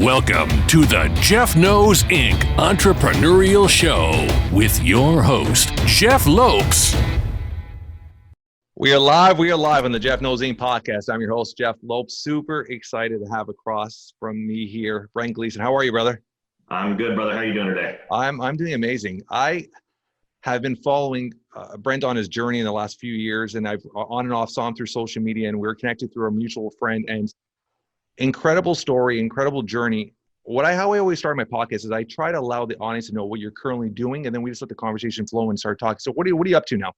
Welcome to the Jeff Knows Inc. Entrepreneurial Show with your host, Jeff Lopes. We are live on the Jeff Knows Inc. podcast. I'm your host, Jeff Lopes. Super excited to have across from me here, Brent Gleeson. How are you, brother? I'm good, brother. How are you doing today? I'm doing amazing. I have been following Brent on his journey in the last few years, and I've on and off saw him through social media, and we're connected through a mutual friend. And incredible story, incredible journey. How I always start my podcast is I try to allow the audience to know what you're currently doing, and then we just let the conversation flow and start talking. So what are you up to now?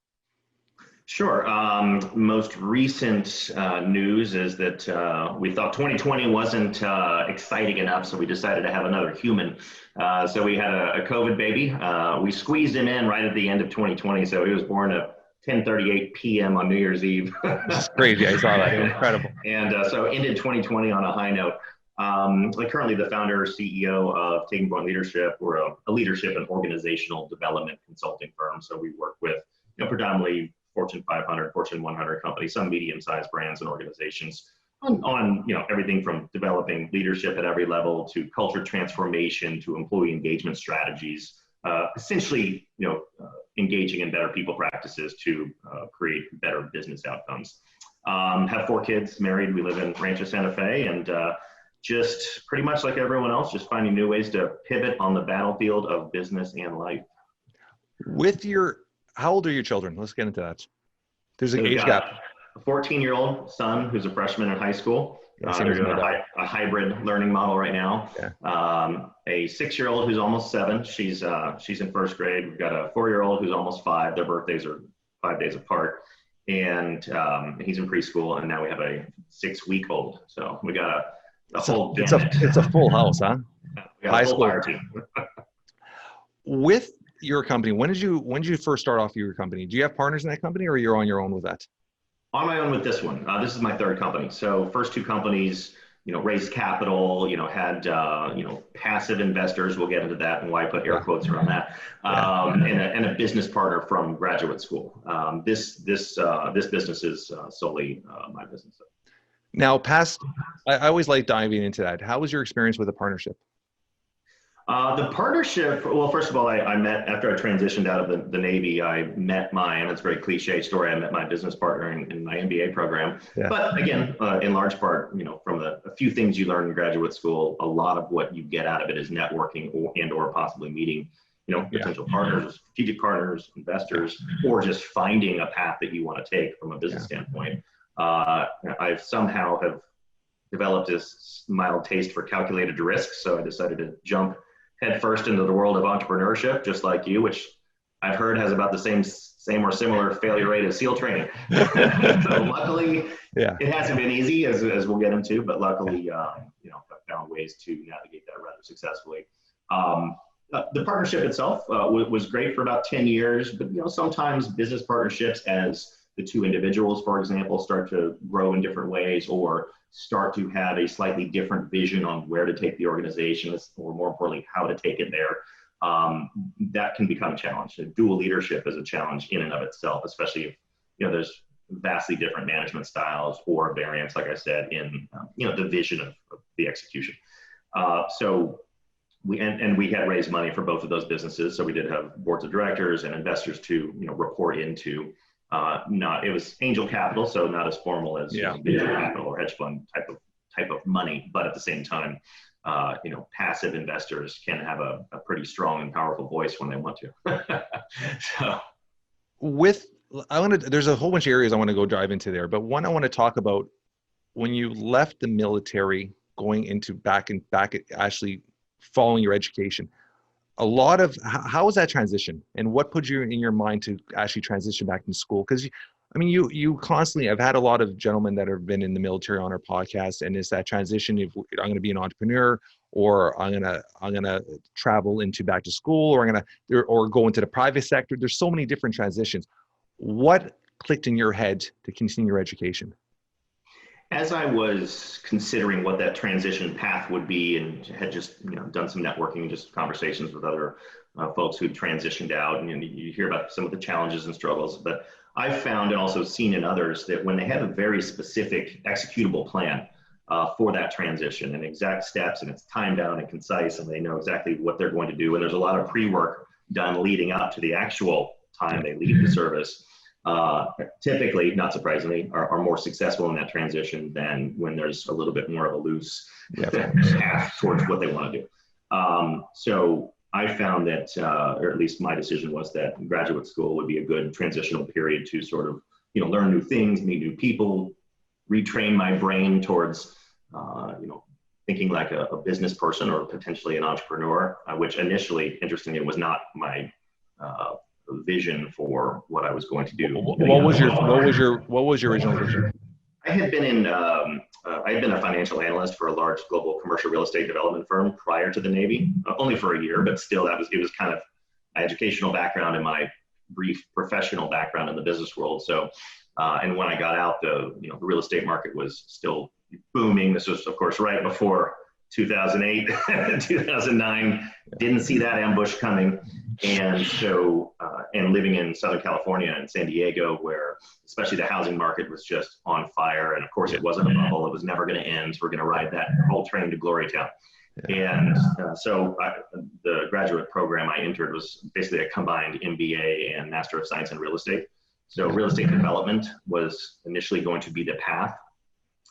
Sure. Most recent news is that we thought 2020 wasn't exciting enough, so we decided to have another human. So we had a COVID baby. We squeezed him in right at the end of 2020, so he was born at 10:38 p.m. on New Year's Eve. That's crazy. I saw that. Incredible. And so ended 2020 on a high note. Currently the founder, CEO of Taking Point Leadership. We're a leadership and organizational development consulting firm. So we work with predominantly Fortune 500, Fortune 100 companies, some medium-sized brands and organizations on everything from developing leadership at every level to culture transformation to employee engagement strategies. Essentially, engaging in better people practices to create better business outcomes. Have 4 kids, married. We live in Rancho Santa Fe, and just pretty much like everyone else, just finding new ways to pivot on the battlefield of business and life. How old are your children? Let's get into that. There's an age gap. A 14-year-old son who's a freshman in high school. They're doing a hybrid learning model right now. Yeah. A 6-year-old who's almost 7. She's in first grade. We've got a 4-year-old who's almost 5. Their birthdays are 5 days apart. And he's in preschool. And now we have a 6-week-old. So we got a whole it's a full house, huh? We got a whole fire team. With your company, when did you first start off your company? Do you have partners in that company, or you're on your own with that? On my own with this one. This is my 3rd company. So first 2 companies, raised capital, had, passive investors. We'll get into that and why I put air quotes around that. And a business partner from graduate school. This business is solely my business. Now, I always like diving into that. How was your experience with a partnership? The partnership, well, first of all, I met, after I transitioned out of the Navy, I met and it's a very cliche story, I met my business partner in my MBA program. Yeah. But again, in large part, from a few things you learn in graduate school, a lot of what you get out of it is networking or possibly meeting, potential partners, strategic partners, investors, or just finding a path that you want to take from a business standpoint. I somehow have developed this mild taste for calculated risk, so I decided to jump head first into the world of entrepreneurship, just like you, which I've heard has about the same or similar failure rate as SEAL training. So luckily, it hasn't been easy, as we'll get into, but luckily, I've found ways to navigate that rather successfully. The partnership itself was great for about 10 years, but sometimes business partnerships, as the 2 individuals, for example, start to grow in different ways or start to have a slightly different vision on where to take the organization, or more importantly, how to take it there, that can become a challenge. Dual leadership is a challenge in and of itself, especially if there's vastly different management styles or variance, like I said, in the vision of the execution. So we had raised money for both of those businesses, so we did have boards of directors and investors to report into. It was angel capital, so not as formal as venture capital or hedge fund type of money, but at the same time, passive investors can have a pretty strong and powerful voice when they want to. There's a whole bunch of areas I want to go dive into there, but one I want to talk about, when you left the military, going into back actually following your education. How was that transition, and what put you in your mind to actually transition back into school? Because you constantly, I've had a lot of gentlemen that have been in the military on our podcast, and it's that transition. If I'm going to be an entrepreneur, or I'm going to travel into back to school, or go into the private sector. There's so many different transitions. What clicked in your head to continue your education? As I was considering what that transition path would be, and had just done some networking, just conversations with other folks who transitioned out, and you hear about some of the challenges and struggles, but I've found and also seen in others that when they have a very specific executable plan, for that transition, and exact steps, and it's timed down and concise, and they know exactly what they're going to do. And there's a lot of pre-work done leading up to the actual time they leave the service. Typically, not surprisingly, are more successful in that transition than when there's a little bit more of a loose path towards what they want to do. So I found that, or at least my decision was that graduate school would be a good transitional period to sort of, learn new things, meet new people, retrain my brain towards, thinking like a business person or potentially an entrepreneur, which initially, interestingly, was not my vision for what I was going to do. What was your original vision? I had been a financial analyst for a large global commercial real estate development firm prior to the Navy, only for a year, but still it was kind of my educational background and my brief professional background in the business world. So, and when I got out, the real estate market was still booming. This was, of course, right before 2008, 2009, didn't see that ambush coming. And so, and living in Southern California and San Diego, where especially the housing market was just on fire. And of course it wasn't a bubble. It was never going to end. So we're going to ride that whole train to glory town. And so the graduate program I entered was basically a combined MBA and Master of Science in Real Estate. So real estate development was initially going to be the path,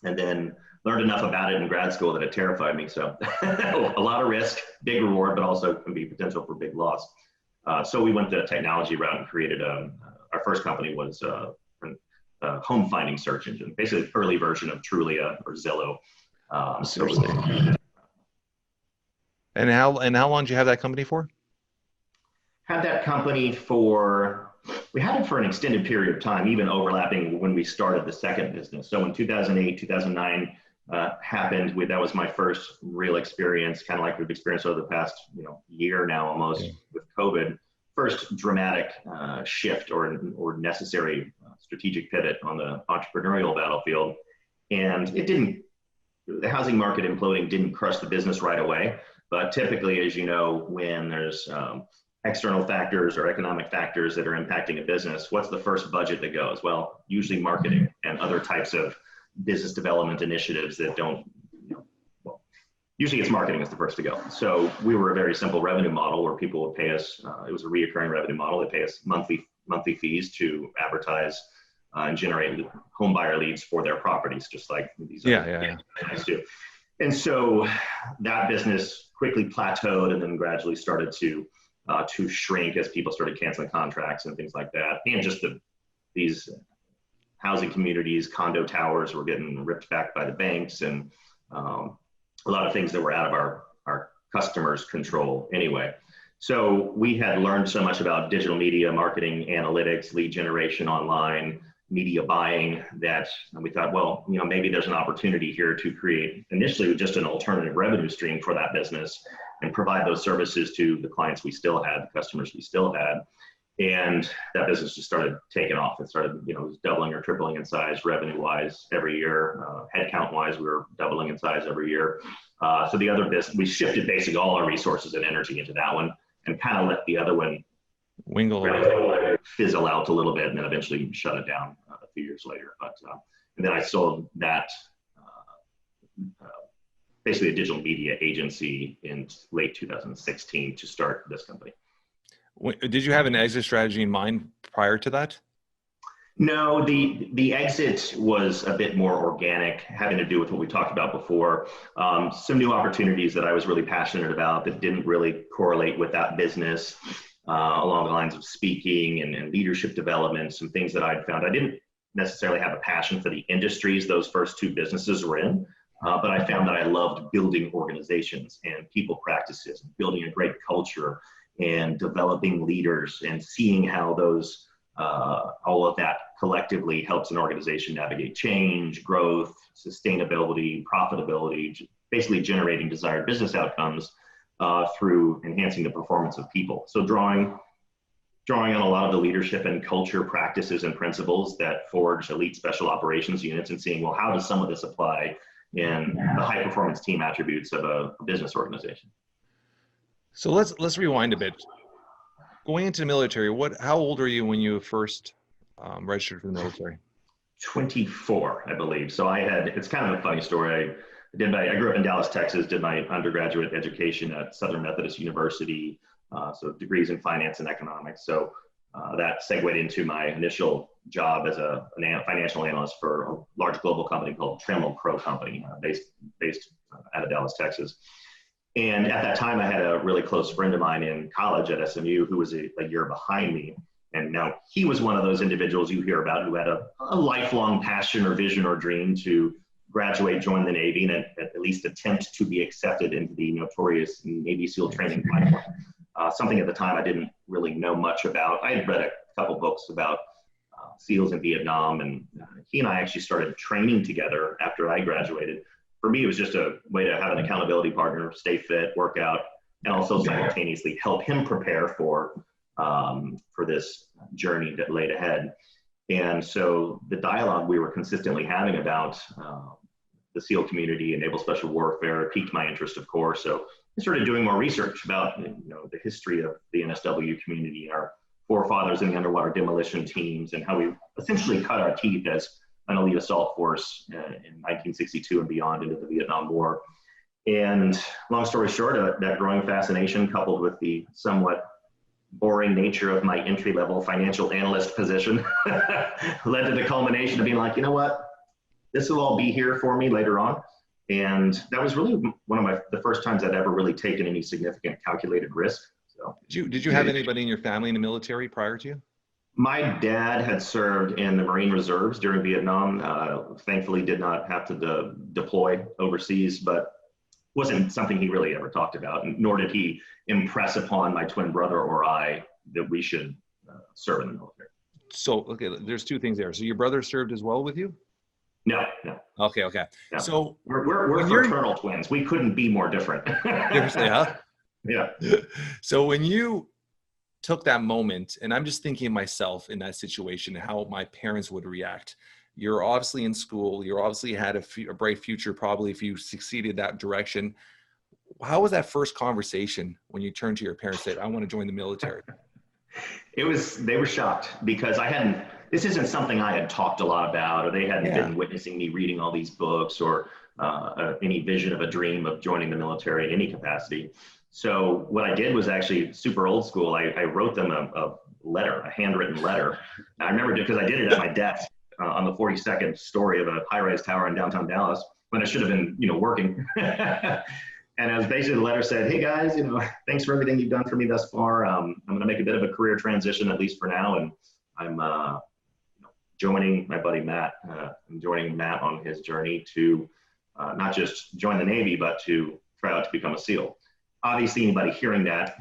and then learned enough about it in grad school that it terrified me. So a lot of risk, big reward, but also can be potential for big loss. So we went the technology route and created our first company was a home finding search engine, basically an early version of Trulia or Zillow. And how long did you have that company for? Had that company we had it for an extended period of time, even overlapping when we started the second business. So in 2008, 2009 happened. That was my first real experience, kind of like we've experienced over the past year now almost with COVID. First dramatic shift or necessary strategic pivot on the entrepreneurial battlefield. And the housing market imploding didn't crush the business right away. But typically, as you know, when there's external factors or economic factors that are impacting a business, what's the first budget that goes? Well, usually marketing and other types of business development initiatives that don't, usually it's marketing is the first to go. So we were a very simple revenue model where people would pay us, it was a reoccurring revenue model. They pay us monthly fees to advertise and generate home buyer leads for their properties, just like these guys do. And so that business quickly plateaued and then gradually started to shrink as people started canceling contracts and things like that. And just these housing communities, condo towers were getting ripped back by the banks, and a lot of things that were out of our customers' control anyway. So we had learned so much about digital media, marketing, analytics, lead generation online, media buying, that we thought, well, maybe there's an opportunity here to create initially just an alternative revenue stream for that business and provide those services to the clients we still had, the customers we still had. And that business just started taking off. It started, it was doubling or tripling in size revenue-wise every year. Headcount-wise, we were doubling in size every year. So the other business, we shifted basically all our resources and energy into that one and kind of let the other one fizzle out a little bit, and then eventually shut it down a few years later. But and then I sold that basically a digital media agency in late 2016 to start this company. Did you have an exit strategy in mind prior to that? No, the exit was a bit more organic, having to do with what we talked about before. Some new opportunities that I was really passionate about that didn't really correlate with that business, along the lines of speaking and leadership development, some things that I'd found. I didn't necessarily have a passion for the industries those first two businesses were in, but I found that I loved building organizations and people practices, and building a great culture and developing leaders and seeing how those all of that collectively helps an organization navigate change, growth, sustainability, profitability, basically generating desired business outcomes through enhancing the performance of people. So drawing on a lot of the leadership and culture practices and principles that forge elite special operations units, and seeing, well, how does some of this apply in the high performance team attributes of a business organization? So let's rewind a bit. Going into the military, how old were you when you first registered for the military? 24, I believe. So it's kind of a funny story. I grew up in Dallas, Texas, did my undergraduate education at Southern Methodist University, so degrees in finance and economics. So that segued into my initial job as a financial analyst for a large global company called Trammell Crow Company, based out of Dallas, Texas. And at that time, I had a really close friend of mine in college at SMU who was a year behind me. And now he was one of those individuals you hear about who had a lifelong passion or vision or dream to graduate, join the Navy, and at least attempt to be accepted into the notorious Navy SEAL training pipeline. Something at the time I didn't really know much about. I had read a couple books about SEALs in Vietnam, and he and I actually started training together after I graduated. For me, it was just a way to have an accountability partner, stay fit, work out, and also simultaneously help him prepare for this journey that laid ahead. And so the dialogue we were consistently having about the SEAL community and naval special warfare piqued my interest, of course. So I started doing more research about the history of the NSW community, our forefathers in the underwater demolition teams, and how we essentially cut our teeth as an elite assault force in 1962 and beyond into the Vietnam War. And long story short, that growing fascination coupled with the somewhat boring nature of my entry-level financial analyst position led to the culmination of being like, you know what, this will all be here for me later on. And that was really one of the first times I'd ever really taken any significant calculated risk. So, did you have anybody in your family in the military prior to you? My dad had served in the Marine Reserves during Vietnam. Thankfully, did not have to deploy overseas, but wasn't something he really ever talked about, nor did he impress upon my twin brother or I that we should serve in the military. So, okay, there's two things there. So your brother served as well with you? No. Okay. No. So we're fraternal twins. We couldn't be more different. Yeah. Yeah. So when you took that moment, and I'm just thinking of myself in that situation, how my parents would react. You're obviously in school. You obviously had a bright future, probably, if you succeeded that direction. How was that first conversation when you turned to your parents and said, I want to join the military? They were shocked because this isn't something I had talked a lot about, or they hadn't been witnessing me reading all these books or any vision of a dream of joining the military in any capacity. So what I did was actually super old school. I wrote them a letter, a handwritten letter. I remember because I did it at my desk on the 42nd story of a high-rise tower in downtown Dallas when I should have been, working. And as basically the letter said, hey guys, thanks for everything you've done for me thus far. I'm going to make a bit of a career transition, at least for now. And I'm joining my buddy Matt. I'm joining Matt on his journey to not just join the Navy, but to try out to become a SEAL. Obviously, anybody hearing that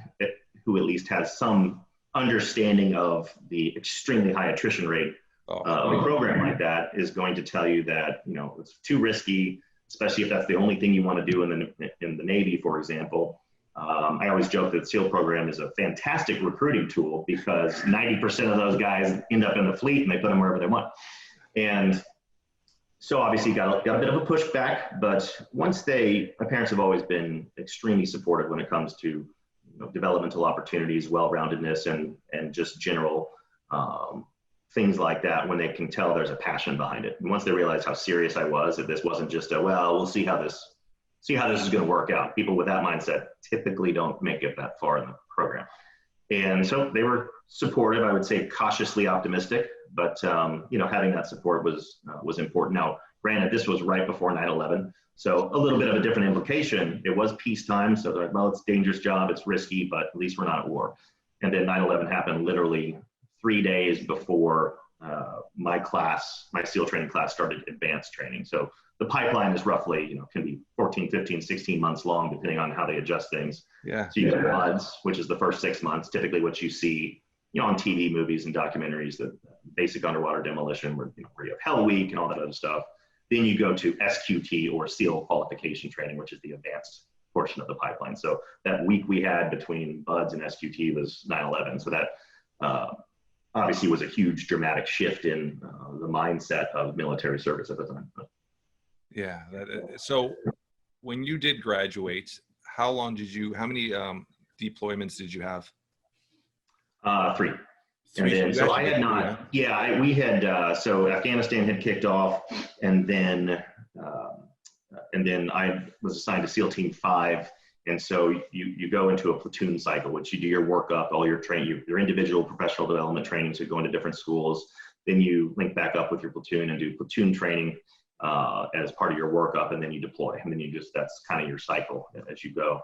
who at least has some understanding of the extremely high attrition rate of a program like that is going to tell you that, it's too risky, especially if that's the only thing you want to do in the Navy, for example. I always joke that the SEAL program is a fantastic recruiting tool because 90% of those guys end up in the fleet and they put them wherever they want. And so obviously got a bit of a pushback, but my parents have always been extremely supportive when it comes to developmental opportunities, well-roundedness, and just general things like that when they can tell there's a passion behind it. And once they realized how serious I was, that this wasn't just we'll see how this is going to work out. People with that mindset typically don't make it that far in the program. And so they were supportive, I would say cautiously optimistic, but having that support was important. Now, granted, this was right before 9/11, so a little bit of a different implication. It was peacetime, so they're like, well, it's a dangerous job, it's risky, but at least we're not at war. And then 9/11 happened literally 3 days before my SEAL training class started advanced training. So the pipeline is roughly, can be 14, 15, 16 months long, depending on how they adjust things. Yeah. So you get BUDS, which is the first 6 months, typically what you see, on TV, movies, and documentaries, the basic underwater demolition, where you have Hell Week and all that other stuff. Then you go to SQT, or SEAL qualification training, which is the advanced portion of the pipeline. So that week we had between BUDS and SQT was 9/11. So that obviously was a huge dramatic shift in the mindset of military service at the time. Yeah. So when you did graduate, how many deployments did you have? 3. And then, so I had not, we had, so Afghanistan had kicked off, and then I was assigned to SEAL Team 5. And so you go into a platoon cycle, which you do your workup, all your training, your individual professional development training. So you go into different schools, then you link back up with your platoon and do platoon training as part of your workup, and then you deploy. And then that's kind of your cycle as you go.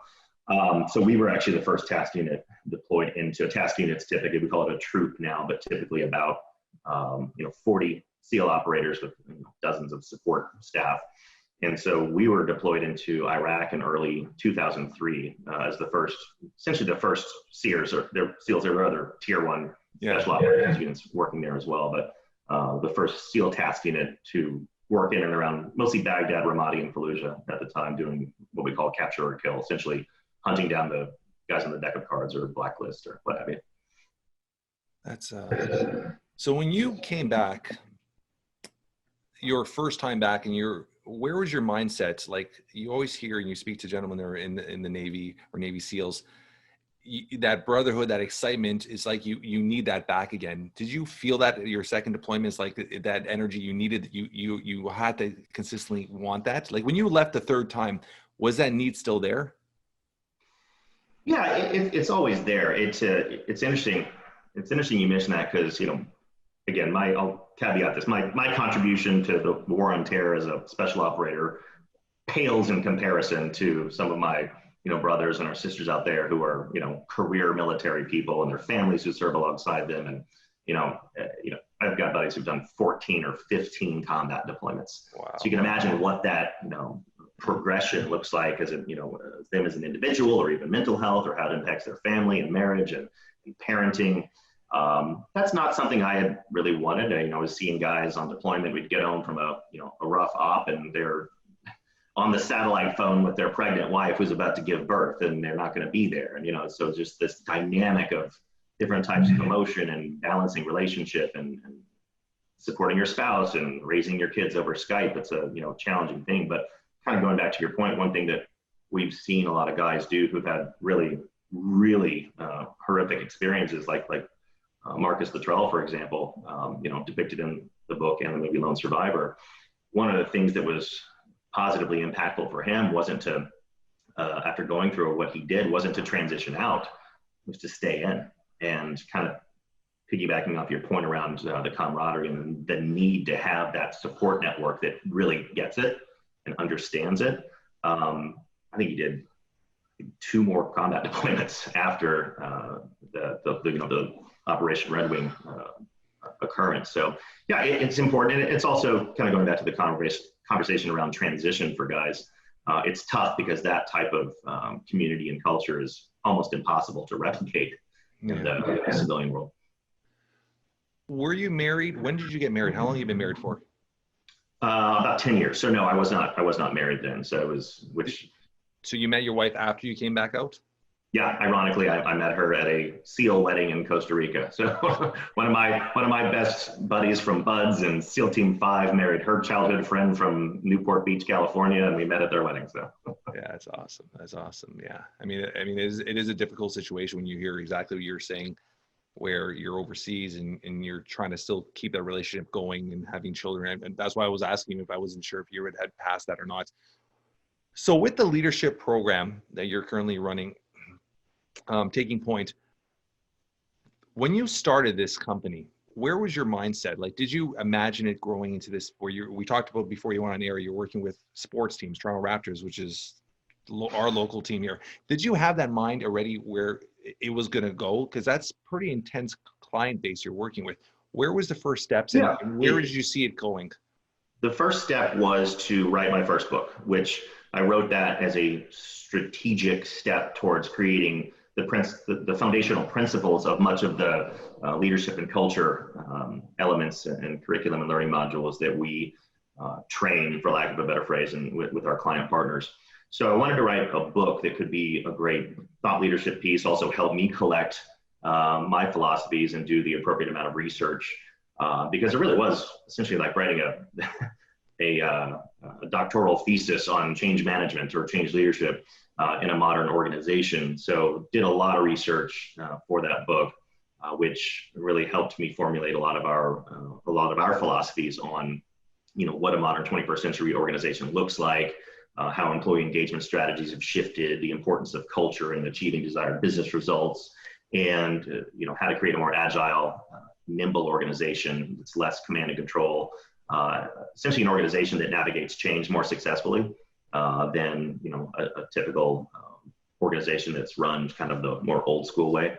So we were actually the first task unit deployed into task units. Typically, we call it a troop now, but typically about 40 SEAL operators with dozens of support staff. And so we were deployed into Iraq in early 2003 as essentially the first SEALs, or SEALs. There were other tier 1 special operations units working there as well, but the first SEAL task unit to work in and around mostly Baghdad, Ramadi, and Fallujah at the time, doing what we call capture or kill, essentially hunting down the guys on the deck of cards or blacklist or what have you. That's so when you came back, your first time back, and where was your mindset? Like, you always hear and you speak to gentlemen that are in the Navy or Navy SEALs, that brotherhood, that excitement is like you need that back again. Did you feel that at your second deployment, is like that energy you needed, you had to consistently want that? Like when you left the third time, was that need still there? Yeah, it's always there. It's interesting. It's interesting you mentioned that because, again, I'll caveat this. My contribution to the war on terror as a special operator pales in comparison to some of my, brothers and our sisters out there who are, career military people and their families who serve alongside them. And, I've got buddies who've done 14 or 15 combat deployments. Wow. So you can imagine what that, progression looks like as them as an individual, or even mental health, or how it impacts their family and marriage and parenting. That's not something I had really wanted. I was seeing guys on deployment. We'd get home from a rough op, and they're on the satellite phone with their pregnant wife who's about to give birth, and they're not going to be there. And, so just this dynamic of different types of emotion and balancing relationship and supporting your spouse and raising your kids over Skype. It's a, challenging thing, but kind of going back to your point, one thing that we've seen a lot of guys do who've had really, really horrific experiences, like Marcus Luttrell, for example, depicted in the book and the movie Lone Survivor. One of the things that was positively impactful for him wasn't to, after going through what he did, wasn't to transition out, was to stay in. And kind of piggybacking off your point around the camaraderie and the need to have that support network that really gets it and understands it. I think he did 2 more combat deployments after the Operation Red Wing occurrence. So yeah, it's important. And it's also kind of going back to the conversation around transition for guys. It's tough because that type of community and culture is almost impossible to replicate in the civilian world. Were you married? When did you get married? How long have you been married for? About 10 years. So no, I was not married then. So it was, So you met your wife after you came back out? Yeah, ironically, I met her at a SEAL wedding in Costa Rica. So one of my best buddies from Buds and SEAL Team 5 married her childhood friend from Newport Beach, California, and we met at their wedding. So yeah, that's awesome. That's awesome. Yeah, I mean, it is a difficult situation when you hear exactly what you're saying, where you're overseas and you're trying to still keep that relationship going and having children. And that's why I was asking you if I wasn't sure if you had passed that or not. So with the leadership program that you're currently running, taking point, when you started this company, where was your mindset? Like, did you imagine it growing into this, where we talked about before you went on air, you're working with sports teams, Toronto Raptors, which is our local team here. Did you have that mind already where it was going to go? Because that's pretty intense client base you're working with. Where was the first steps and where did you see it going? The first step was to write my first book, which I wrote that as a strategic step towards creating the foundational principles of much of the leadership and culture elements and curriculum and learning modules that we train, for lack of a better phrase, and with our client partners. So I wanted to write a book that could be a great thought leadership piece, also help me collect my philosophies and do the appropriate amount of research, because it really was essentially like writing a doctoral thesis on change management or change leadership in a modern organization. So did a lot of research for that book. which really helped me formulate a lot of our philosophies on, what a modern 21st century organization looks like, how employee engagement strategies have shifted, the importance of culture and achieving desired business results, and how to create a more agile, nimble organization that's less command and control, essentially an organization that navigates change more successfully than a typical organization that's run kind of the more old school way.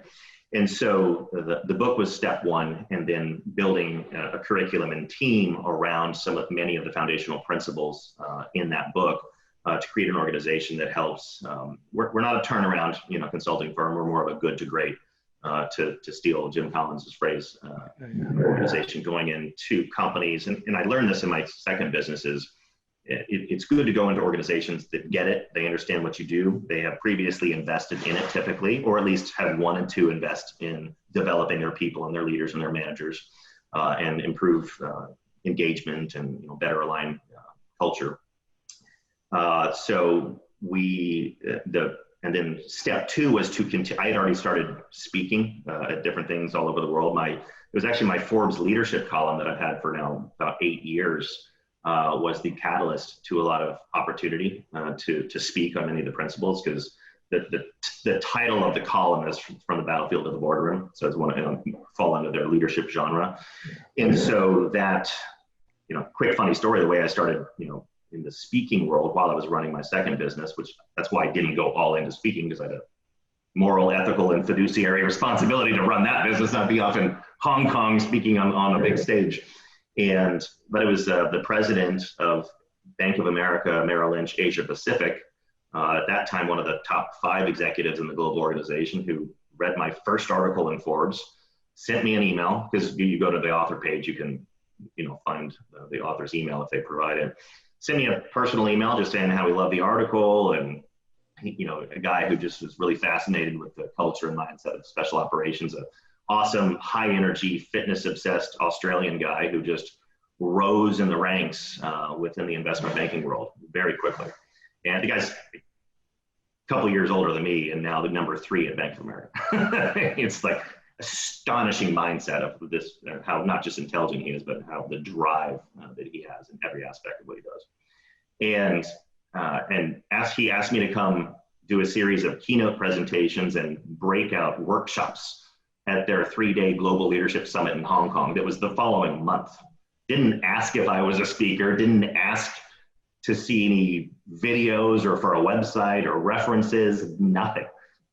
And so the book was step one, and then building a curriculum and team around many of the foundational principles in that book to create an organization that helps. We're not a turnaround consulting firm. We're more of a good to great, to steal Jim Collins' phrase, organization going into companies. And I learned this in my second business is it's good to go into organizations that get it. They understand what you do. They have previously invested in it typically, or at least have wanted to invest in developing their people and their leaders and their managers and improve engagement and better align culture. And then step two was to continue. I had already started speaking at different things all over the world. It was actually my Forbes leadership column that I've had for now about 8 years. Was the catalyst to a lot of opportunity to speak on many of the principles, because the title of the column is from the battlefield to the boardroom, so it's fall under their leadership genre. And so that quick funny story, the way I started in the speaking world while I was running my second business, which that's why I didn't go all into speaking, because I had a moral, ethical, and fiduciary responsibility to run that business, not be off in Hong Kong speaking on a big stage. But it was the president of Bank of America, Merrill Lynch, Asia Pacific, at that time, one of the top 5 executives in the global organization, who read my first article in Forbes, sent me an email, because you go to the author page, you can, find the author's email if they provide it. Sent me a personal email just saying how he loved the article, and a guy who just was really fascinated with the culture and mindset of special operations, awesome, high energy, fitness obsessed Australian guy who just rose in the ranks within the investment banking world very quickly. And the guy's a couple years older than me, and now the number 3 at Bank of America. It's like astonishing mindset of this, how not just intelligent he is, but how the drive that he has in every aspect of what he does. And he asked me to come do a series of keynote presentations and breakout workshops at their 3-day global leadership summit in Hong Kong. That was the following month. Didn't ask if I was a speaker, didn't ask to see any videos or for a website or references, nothing.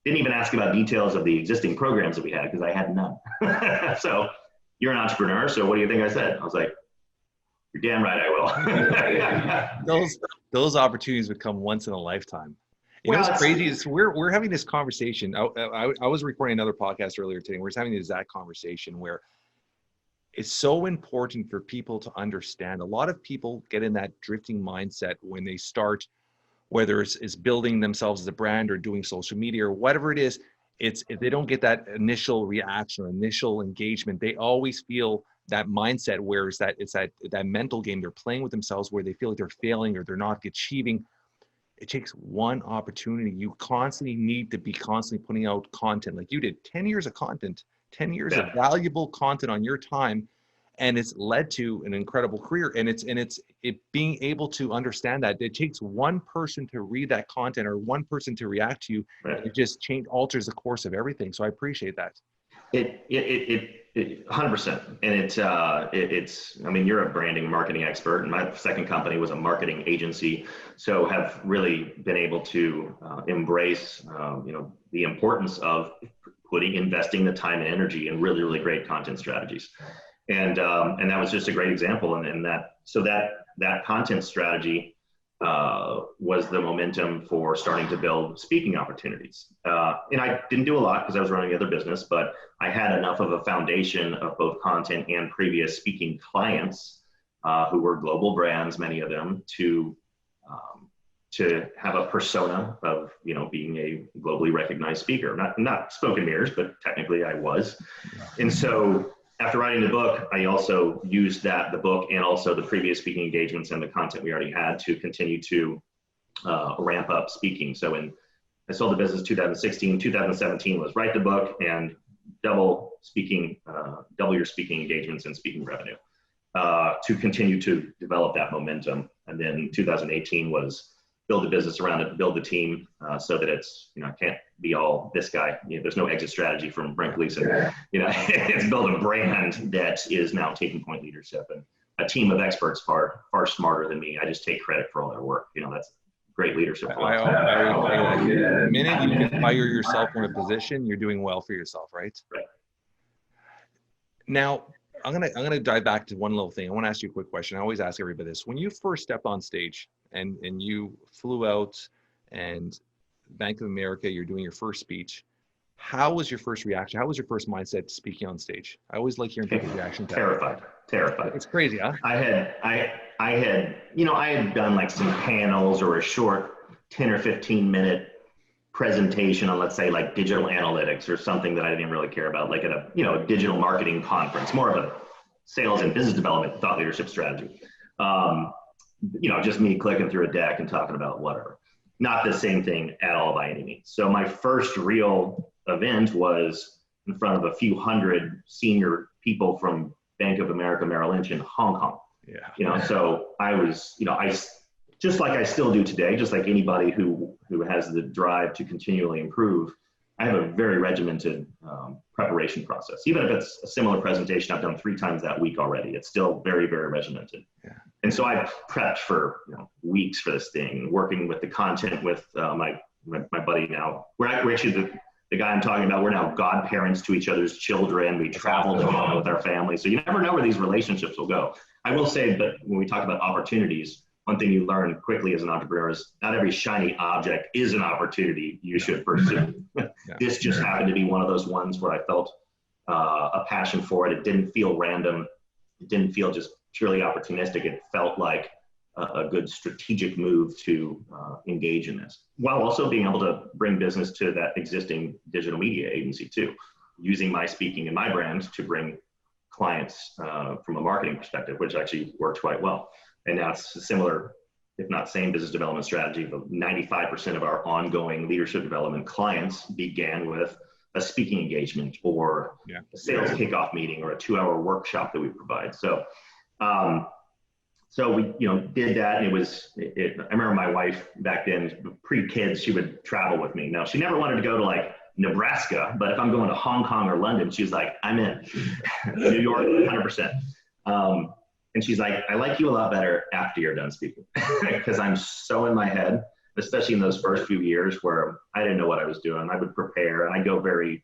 Didn't even ask about details of the existing programs that we had, because I had none. So, you're an entrepreneur, so what do you think I said? I was like, you're damn right I will. Those opportunities would come once in a lifetime. What's crazy is we're having this conversation. I was recording another podcast earlier today. We're just having this exact conversation where it's so important for people to understand. A lot of people get in that drifting mindset when they start, whether it's building themselves as a brand or doing social media or whatever it is. If they don't get that initial reaction or initial engagement, they always feel that mindset where it's that mental game they're playing with themselves, where they feel like they're failing or they're not achieving. It takes one opportunity. You constantly need to be constantly putting out content like you did. 10 years of content, 10 years of valuable content on your time, and it's led to an incredible career. And it's being able to understand that it takes one person to read that content or one person to react to you. Right. It just alters the course of everything. So I appreciate that. It 100%. And I mean, you're a branding marketing expert, and my second company was a marketing agency. So have really been able to embrace, the importance of investing the time and energy in really, really great content strategies. And that was just a great example. And that content strategy was the momentum for starting to build speaking opportunities. And I didn't do a lot because I was running the other business, but I had enough of a foundation of both content and previous speaking clients who were global brands, many of them, to have a persona of, being a globally recognized speaker. Not smoke and mirrors, but technically I was. And so after writing the book, I also used the book and also the previous speaking engagements and the content we already had to continue to ramp up speaking. So I sold the business 2016, 2017 was write the book and double double your speaking engagements and speaking revenue, to continue to develop that momentum. And then 2018 was build a business around it, build the team, so that it's, can't be all this guy. There's no exit strategy from Brent Gleeson. It's build a brand that is now taking point leadership, and a team of experts far smarter than me. I just take credit for all their work. That's great leadership. The minute you can fire yourself from a position, you're doing well for yourself, right? Right. Now, I'm gonna dive back to one little thing. I want to ask you a quick question. I always ask everybody this: when you first stepped on stage and you flew out, and Bank of America, you're doing your first speech, how was your first reaction? How was your first mindset speaking on stage? I always like hearing people's reaction. Terrified. It's crazy, huh? I had done like some panels or a short 10 or 15 minute presentation on, let's say, like digital analytics or something that I didn't really care about, like at a digital marketing conference, more of a sales and business development thought leadership strategy. Just me clicking through a deck and talking about whatever. Not the same thing at all by any means. So my first real event was in front of a few hundred senior people from Bank of America Merrill Lynch in Hong Kong. Yeah. So I was, I just like I still do today, just like anybody who has the drive to continually improve, I have a very regimented preparation process. Even if it's a similar presentation I've done 3 times that week already, it's still very, very regimented. Yeah. And so I prepped for weeks for this thing, working with the content with my buddy now. We're actually the guy I'm talking about, we're now godparents to each other's children. We travel with our families. So you never know where these relationships will go. I will say, but when we talk about opportunities, one thing you learn quickly as an entrepreneur is not every shiny object is an opportunity you should pursue. This just happened to be one of those ones where I felt a passion for it. It didn't feel random. It didn't feel just purely opportunistic. It felt like a good strategic move to engage in this, while also being able to bring business to that existing digital media agency too, using my speaking and my brand to bring clients from a marketing perspective, which actually worked quite well. And now it's a similar, if not same, business development strategy. But 95% of our ongoing leadership development clients began with a speaking engagement or a sales kickoff meeting or a 2-hour workshop that we provide. So we, did that, and I remember my wife back then, pre-kids, she would travel with me. Now, she never wanted to go to like Nebraska, but if I'm going to Hong Kong or London, she's like, I'm in. New York, 100%. And she's like, I like you a lot better after you're done speaking, because I'm so in my head, especially in those first few years where I didn't know what I was doing. I would prepare and I go very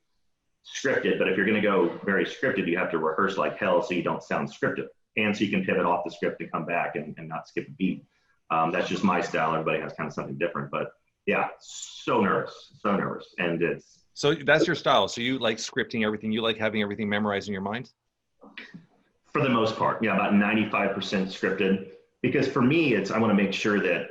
scripted, but if you're going to go very scripted, you have to rehearse like hell so you don't sound scripted. And so you can pivot off the script and come back and not skip a beat. That's just my style. Everybody has kind of something different, but yeah, so nervous. And so that's your style. So you like scripting everything. You like having everything memorized in your mind? For the most part, yeah, about 95% scripted. Because for me, I want to make sure that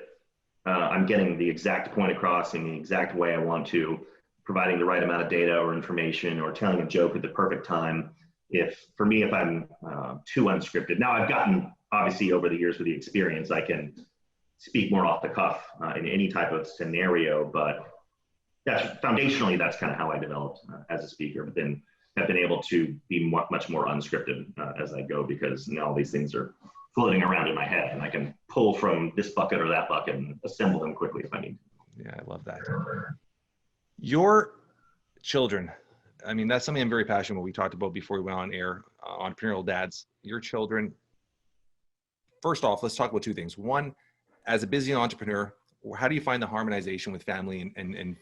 I'm getting the exact point across in the exact way I want to, providing the right amount of data or information or telling a joke at the perfect time. If I'm too unscripted. Now I've gotten, obviously over the years with the experience, I can speak more off the cuff in any type of scenario, but foundationally, that's kind of how I developed as a speaker, but then have been able to be much more unscripted as I go, because now all these things are floating around in my head and I can pull from this bucket or that bucket and assemble them quickly if I need to. Yeah, I love that. Your children, I mean, that's something I'm very passionate about. We talked about before we went on air, Entrepreneurial Dads. Your children, first off, let's talk about 2 things. One, as a busy entrepreneur, how do you find the harmonization with family and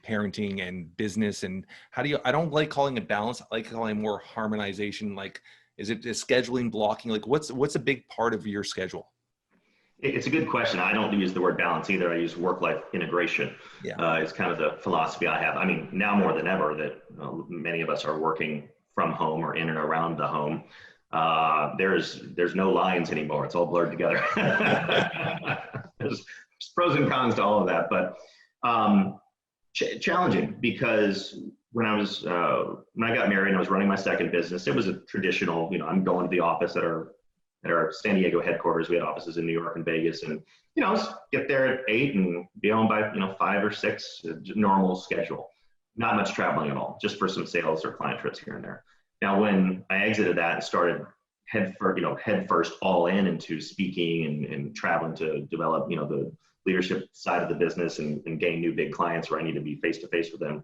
parenting and business? And how do you, I don't like calling it balance. I like calling it more harmonization. Like, is it scheduling, blocking? Like what's a big part of your schedule? It's a good question. I don't use the word balance either. I use work-life integration. It's kind of the philosophy I have. I mean, now more than ever that many of us are working from home or in and around the home. There's no lines anymore. It's all blurred together. There's pros and cons to all of that, but challenging, because when I got married and I was running my second business, it was a traditional, I'm going to the office at our San Diego headquarters. We had offices in New York and Vegas, and get there at 8 and be home by 5 or 6, normal schedule. not much traveling at all, just for some sales or client trips here and there. Now, when I exited that and started head first all in into speaking and traveling to develop, the leadership side of the business and gain new big clients where I need to be face to face with them,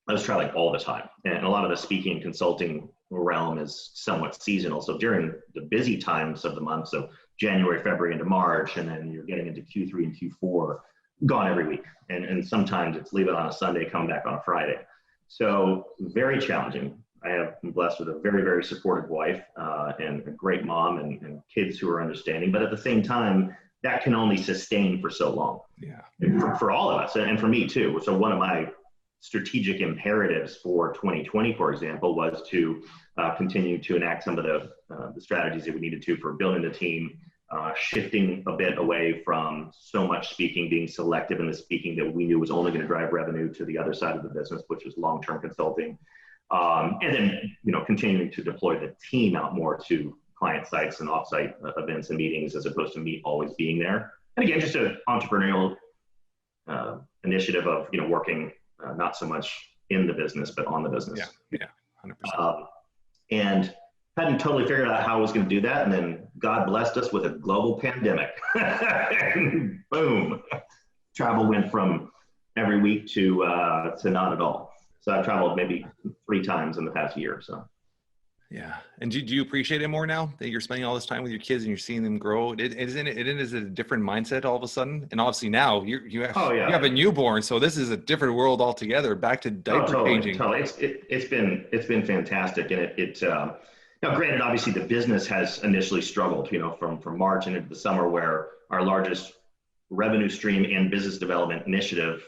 I was traveling all the time. And a lot of the speaking and consulting realm is somewhat seasonal. So during the busy times of the month, so January, February into March, and then you're getting into Q3 and Q4, gone every week. And sometimes it's leave it on a Sunday, come back on a Friday. So very challenging. I have been blessed with a very, very supportive wife and a great mom and kids who are understanding. But at the same time, that can only sustain for so long. Yeah. For all of us, and for me too. So one of my strategic imperatives for 2020, for example, was to continue to enact some of the strategies that we needed to for building the team, shifting a bit away from so much speaking, being selective in the speaking that we knew was only going to drive revenue to the other side of the business, which was long-term consulting. And then, continuing to deploy the team out more to client sites and offsite events and meetings, as opposed to me always being there. And again, just an entrepreneurial initiative of, working not so much in the business, but on the business. Yeah, 100%. And hadn't totally figured out how I was going to do that. And then God blessed us with a global pandemic. And boom, travel went from every week to not at all. So I've traveled maybe 3 times in the past year. So. Yeah. And do you appreciate it more now that you're spending all this time with your kids and you're seeing them grow? Is it a different mindset all of a sudden? And obviously now you have a newborn, so this is a different world altogether. Back to diaper changing. Totally. It's been fantastic, and now granted, obviously the business has initially struggled, from March and into the summer, where our largest revenue stream and business development initiative,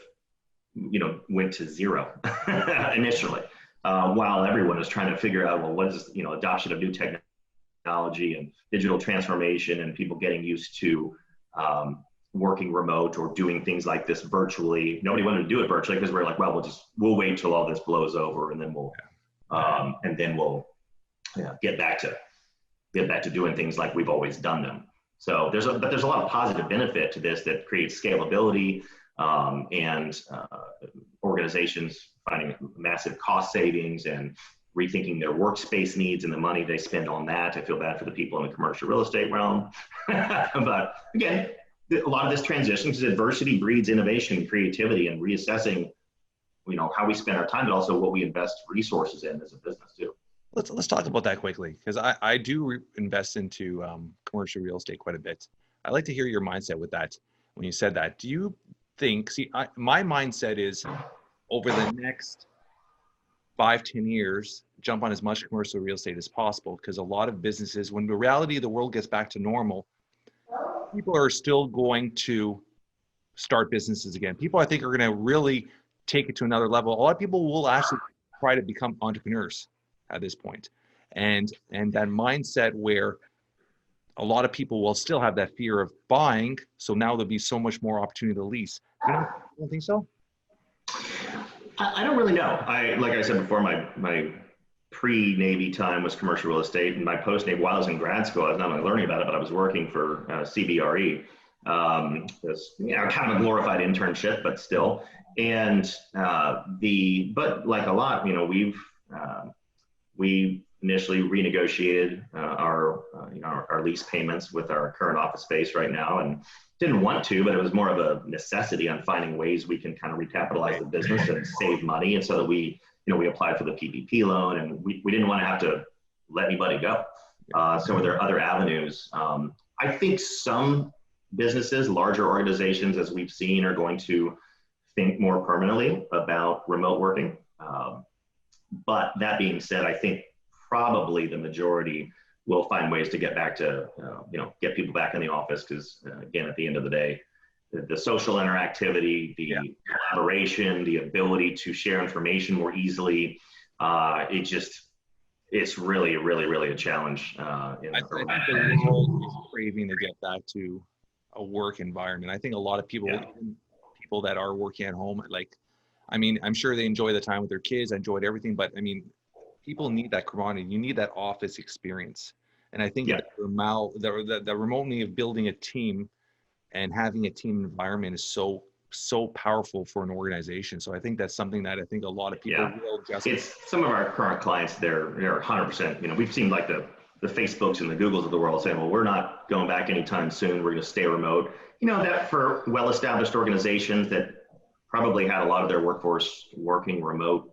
went to zero initially. While everyone is trying to figure out, well, what is, adoption of new technology and digital transformation and people getting used to working remote or doing things like this virtually. Nobody wanted to do it virtually because we're like, well, we'll wait till all this blows over and then we'll get back to doing things like we've always done them. So there's a lot of positive benefit to this that creates scalability and organizations finding massive cost savings and rethinking their workspace needs and the money they spend on that. I feel bad for the people in the commercial real estate realm. But again, a lot of this transition, because adversity breeds innovation and creativity, and reassessing, how we spend our time, but also what we invest resources in as a business too. Let's talk about that quickly, because I do invest into commercial real estate quite a bit. I'd like to hear your mindset with that. When you said that, do you think, my mindset is over the next 5-10 years, jump on as much commercial real estate as possible, because a lot of businesses, when the reality of the world gets back to normal, people are still going to start businesses again. People, I think, are going to really take it to another level. A lot of people will actually try to become entrepreneurs at this point. And that mindset where a lot of people will still have that fear of buying, so now there'll be so much more opportunity to lease. You don't think so? I don't really know. Like I said before, my pre-Navy time was commercial real estate, and my post-Navy, while I was in grad school, I was not only learning about it, but I was working for CBRE. It's kind of a glorified internship, but still. And but like a lot, we initially renegotiated our lease payments with our current office space right now, and didn't want to, but it was more of a necessity on finding ways we can kind of recapitalize the business and save money. And so that we applied for the PPP loan, and we didn't want to have to let anybody go. So there are other avenues. I think some businesses, larger organizations, as we've seen, are going to think more permanently about remote working. But that being said, I think probably the majority will find ways to get back to, get people back in the office, because again, at the end of the day, the social interactivity, the collaboration, the ability to share information more easily, it's really, really, really a challenge. I think the world is craving to get back to a work environment. I think a lot of people that are working at home, I'm sure they enjoy the time with their kids, enjoyed everything, but people need that camaraderie. You need that office experience. And I think the remotely of building a team and having a team environment is so so powerful for an organization. So I think that's something that I think a lot of people will adjust. It's some of our current clients, they're 100%, you know, we've seen like the Facebooks and the Googles of the world saying, well, we're not going back anytime soon. We're going to stay remote. You know, that for well-established organizations that probably had a lot of their workforce working remote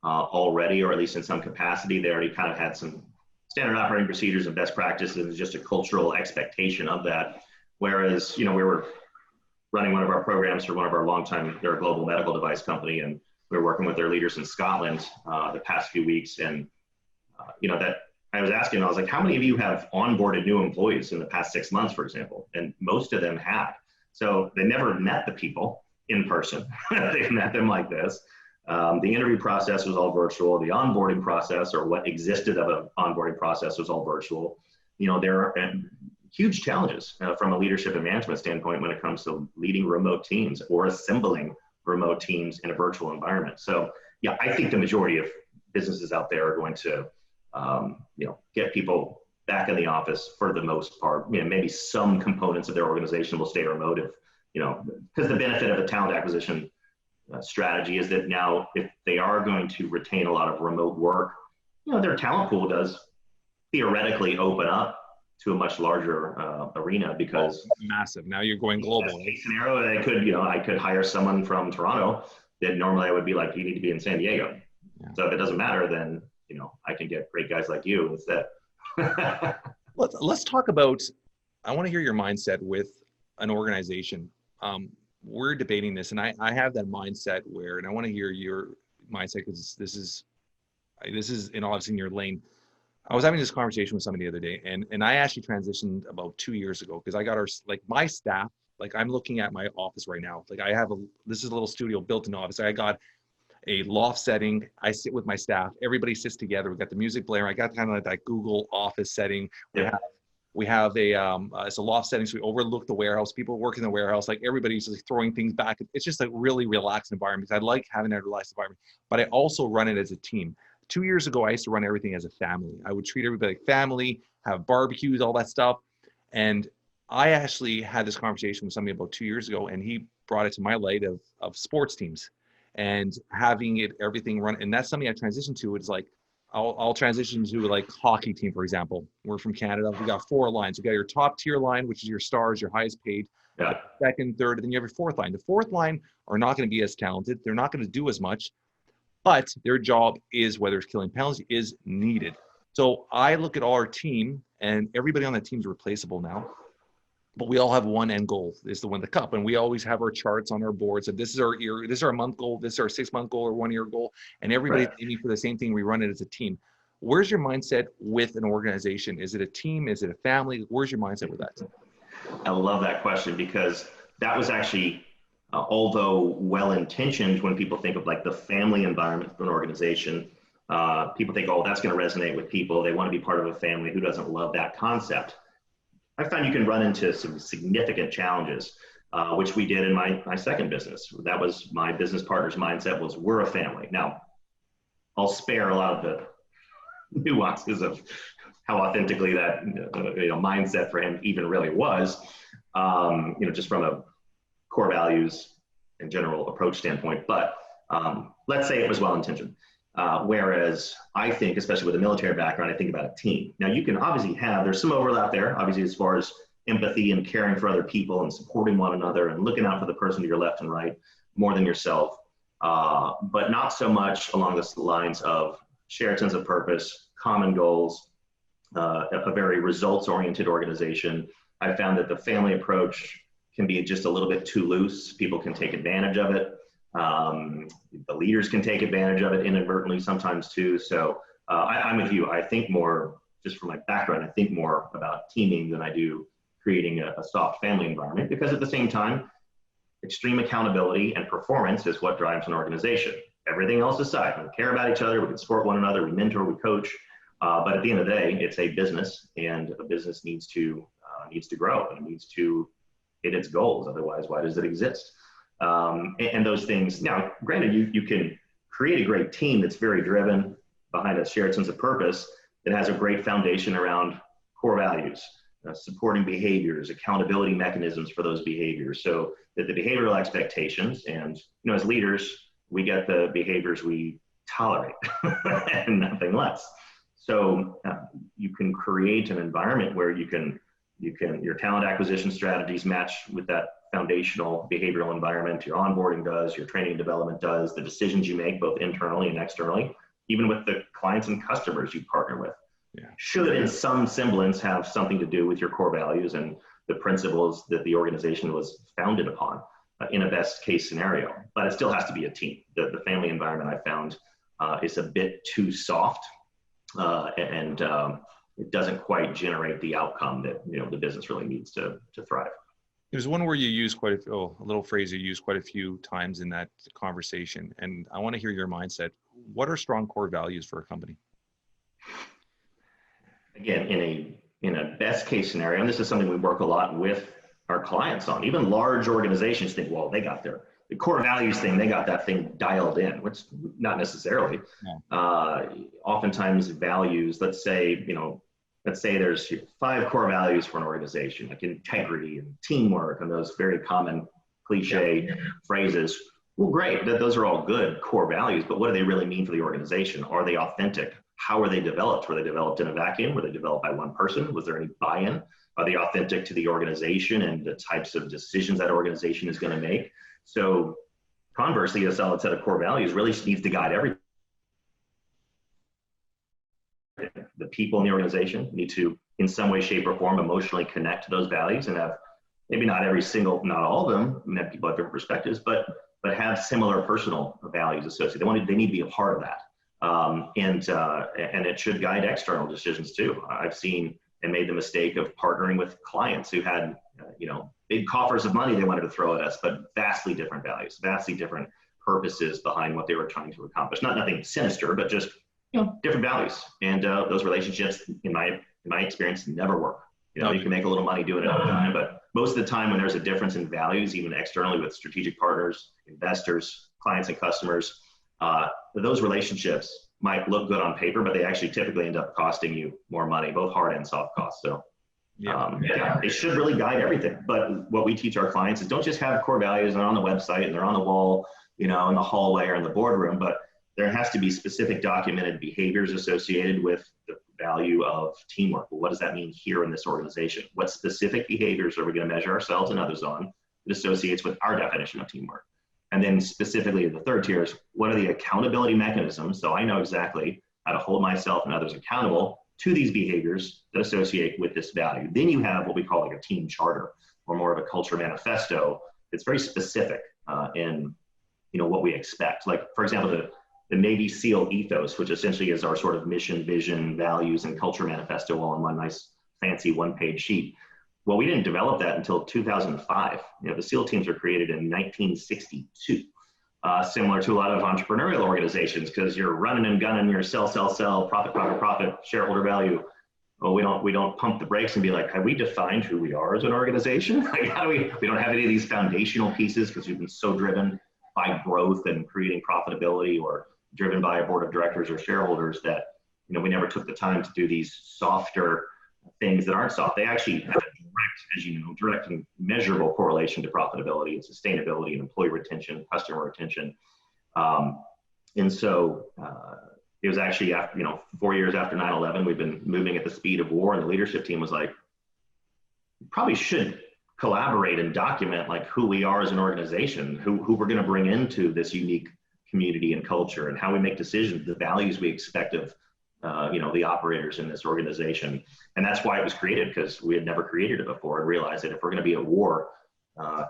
already, or at least in some capacity, they already kind of had some standard operating procedures and best practices, just a cultural expectation of that. Whereas, you know, we were running one of our programs for one of our longtime, they're a global medical device company, and we were working with their leaders in Scotland the past few weeks. And, you know, that I was asking, I was like, how many of you have onboarded new employees in the past 6 months, for example? And most of them had. So they never met the people in person. They met them like this. The interview process was all virtual. The onboarding process, or what existed of an onboarding process, was all virtual. You know, there are huge challenges from a leadership and management standpoint when it comes to leading remote teams or assembling remote teams in a virtual environment. So yeah, I think the majority of businesses out there are going to, you know, get people back in the office for the most part. You know, maybe some components of their organization will stay remote if, you know, because the benefit of a talent acquisition strategy is that now if they are going to retain a lot of remote work, you know, their talent pool does theoretically open up to a much larger arena, because massive. Now you're going global. Case scenario, I could, you know, I could hire someone from Toronto that normally I would be like, you need to be in San Diego. Yeah. So if it doesn't matter, then, you know, I can get great guys like you instead. Let's talk about, I want to hear your mindset with an organization. We're debating this, and I have that mindset where, and I want to hear your mindset, because this is, you know, obviously in your lane. I was having this conversation with somebody the other day, and I actually transitioned about 2 years ago, because I got my staff, like I'm looking at my office right now. Like this is a little studio built in office. I got a loft setting. I sit with my staff. Everybody sits together. We got the music blaring. I got kind of like that Google office setting. We have it's a loft setting, so we overlook the warehouse. People work in the warehouse. Like everybody's like throwing things back. It's just a really relaxed environment. I like having that relaxed environment, but I also run it as a team. 2 years ago, I used to run everything as a family. I would treat everybody like family, have barbecues, all that stuff. And I actually had this conversation with somebody about 2 years ago, and he brought it to my light of sports teams and having everything run. And that's something I transitioned to. It's like, I'll transition to like hockey team, for example. We're from Canada. We got 4 lines. We got your top tier line, which is your stars, your highest paid. Yeah. Second, third, and then you have your fourth line. The fourth line are not going to be as talented. They're not going to do as much. But their job is, whether it's killing penalties, is needed. So I look at all our team, and everybody on that team is replaceable now. But we all have one end goal, is to win the cup. And we always have our charts on our boards. And this is our month goal, this is our 6 month goal or 1 year goal. And everybody's aiming for the same thing. We run it as a team. Where's your mindset with an organization? Is it a team? Is it a family? Where's your mindset with that? I love that question, because that was actually, although well-intentioned, when people think of like the family environment of an organization, people think, oh, that's going to resonate with people. They want to be part of a family. Who doesn't love that concept? I found you can run into some significant challenges, which we did in my second business. That was my business partner's mindset, was we're a family. Now, I'll spare a lot of the nuances of how authentically that mindset for him even really was, just from a core values and general approach standpoint. But let's say it was well-intentioned. Whereas I think, especially with a military background, I think about a team. Now you can obviously there's some overlap there, obviously, as far as empathy and caring for other people and supporting one another and looking out for the person to your left and right more than yourself. But not so much along the lines of shared sense of purpose, common goals, a very results-oriented organization. I found that the family approach can be just a little bit too loose. People can take advantage of it. The leaders can take advantage of it inadvertently sometimes too. So I'm with you. I think more, just from my background, I think more about teaming than I do creating a soft family environment, because at the same time, extreme accountability and performance is what drives an organization. Everything else aside, we care about each other, we can support one another, we mentor, we coach. But at the end of the day, it's a business, and a business needs to grow, and it needs to hit its goals. Otherwise, why does it exist? And those things, now, granted, you can create a great team that's very driven behind a shared sense of purpose, that has a great foundation around core values, supporting behaviors, accountability mechanisms for those behaviors, so that the behavioral expectations, and as leaders, we get the behaviors we tolerate and nothing less. So you can create an environment where your talent acquisition strategies match with that foundational behavioral environment. Your onboarding does, your training and development does, the decisions you make both internally and externally, even with the clients and customers you partner with, should in some semblance have something to do with your core values and the principles that the organization was founded upon in a best case scenario. But it still has to be a team. The family environment I found is a bit too soft, and it doesn't quite generate the outcome that the business really needs to thrive. There's one where you use a little phrase you use quite a few times in that conversation, and I want to hear your mindset. What are strong core values for a company? Again, in a best case scenario, and this is something we work a lot with our clients on, even large organizations think, well, they got the core values thing, they got that thing dialed in, which not necessarily. Oftentimes values, let's say there's 5 core values for an organization, like integrity and teamwork and those very common cliche phrases. Well, great, those are all good core values, but what do they really mean for the organization? Are they authentic? How are they developed? Were they developed in a vacuum? Were they developed by one person? Was there any buy-in? Are they authentic to the organization and the types of decisions that organization is going to make? So conversely, a solid set of core values really needs to guide everything. The people in the organization need to, in some way, shape, or form, emotionally connect to those values and have maybe not all of them, people have different perspectives, but have similar personal values associated. They need to be a part of that. And it should guide external decisions too. I've seen and made the mistake of partnering with clients who had, big coffers of money they wanted to throw at us, but vastly different values, vastly different purposes behind what they were trying to accomplish. Nothing sinister, but just, different values. And those relationships, in my experience, never work. You can make a little money doing it all the time, but most of the time when there's a difference in values, even externally with strategic partners, investors, clients, and customers, those relationships might look good on paper, but they actually typically end up costing you more money, both hard and soft costs. So they should really guide everything. But what we teach our clients is don't just have core values and they're on the website and they're on the wall, in the hallway or in the boardroom, but there has to be specific documented behaviors associated with the value of teamwork. Well, what does that mean here in this organization? What specific behaviors are we going to measure ourselves and others on that associates with our definition of teamwork? And then specifically the third tier is, what are the accountability mechanisms? So I know exactly how to hold myself and others accountable to these behaviors that associate with this value. Then you have what we call like a team charter or more of a culture manifesto. It's very specific in what we expect. Like, for example, the Navy SEAL ethos, which essentially is our sort of mission, vision, values, and culture manifesto all on one nice fancy one-page sheet. Well, we didn't develop that until 2005. The SEAL teams were created in 1962, similar to a lot of entrepreneurial organizations, because you're running and gunning your sell, profit, shareholder value. Well, we don't pump the brakes and be like, have we defined who we are as an organization? Like, we don't have any of these foundational pieces because we've been so driven by growth and creating profitability, or driven by a board of directors or shareholders, that we never took the time to do these softer things that aren't soft. They actually have a direct and measurable correlation to profitability and sustainability and employee retention, customer retention. And so it was actually, 4 years after 9/11, we've been moving at the speed of war, and the leadership team was like, we probably should collaborate and document like who we are as an organization, who we're going to bring into this unique community and culture, and how we make decisions, the values we expect of the operators in this organization. And that's why it was created, because we had never created it before, and realized that if we're going to be at war